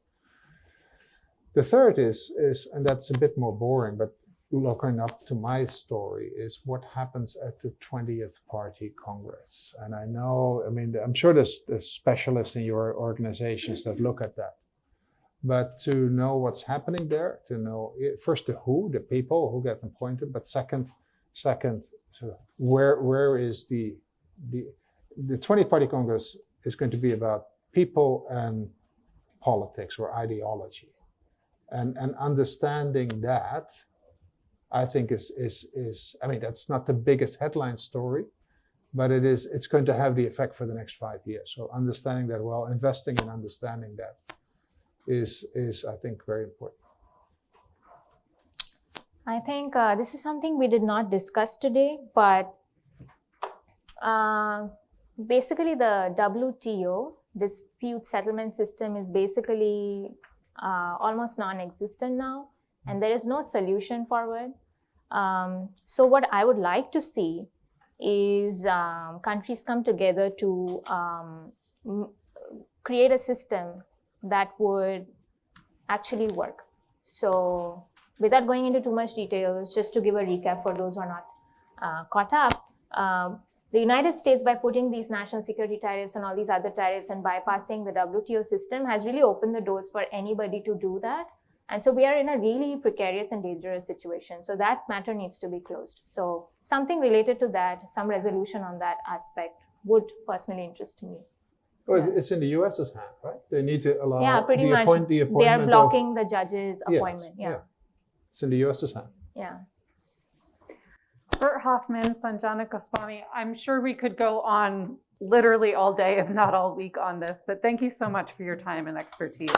The third is, and that's a bit more boring, but looking up to my story, is what happens at the 20th Party Congress. And I'm sure there's specialists in your organizations that look at that. But to know what's happening there, to know first the people who get appointed, but second, so where is the 20th Party Congress is going to be about people and politics or ideology, and understanding that, I think is that's not the biggest headline story, but it's going to have the effect for the next 5 years. So understanding that well, investing in understanding that is I think very important. I think this is something we did not discuss today, but basically the WTO, dispute settlement system, is basically almost non-existent now, and there is no solution forward. So what I would like to see is countries come together to create a system that would actually work. So without going into too much details, just to give a recap for those who are not caught up, the United States, by putting these national security tariffs and all these other tariffs and bypassing the WTO system, has really opened the doors for anybody to do that. And so we are in a really precarious and dangerous situation. So that matter needs to be closed. So something related to that, some resolution on that aspect would personally interest me. Well, it's in the US's hand, right? They need to allow pretty much. the appointment. They are blocking the judge's appointment. Yes, It's in the US's hand. Yeah. Hofman, Sanjana Goswami. I'm sure we could go on literally all day, if not all week, on this, but thank you so much for your time and expertise.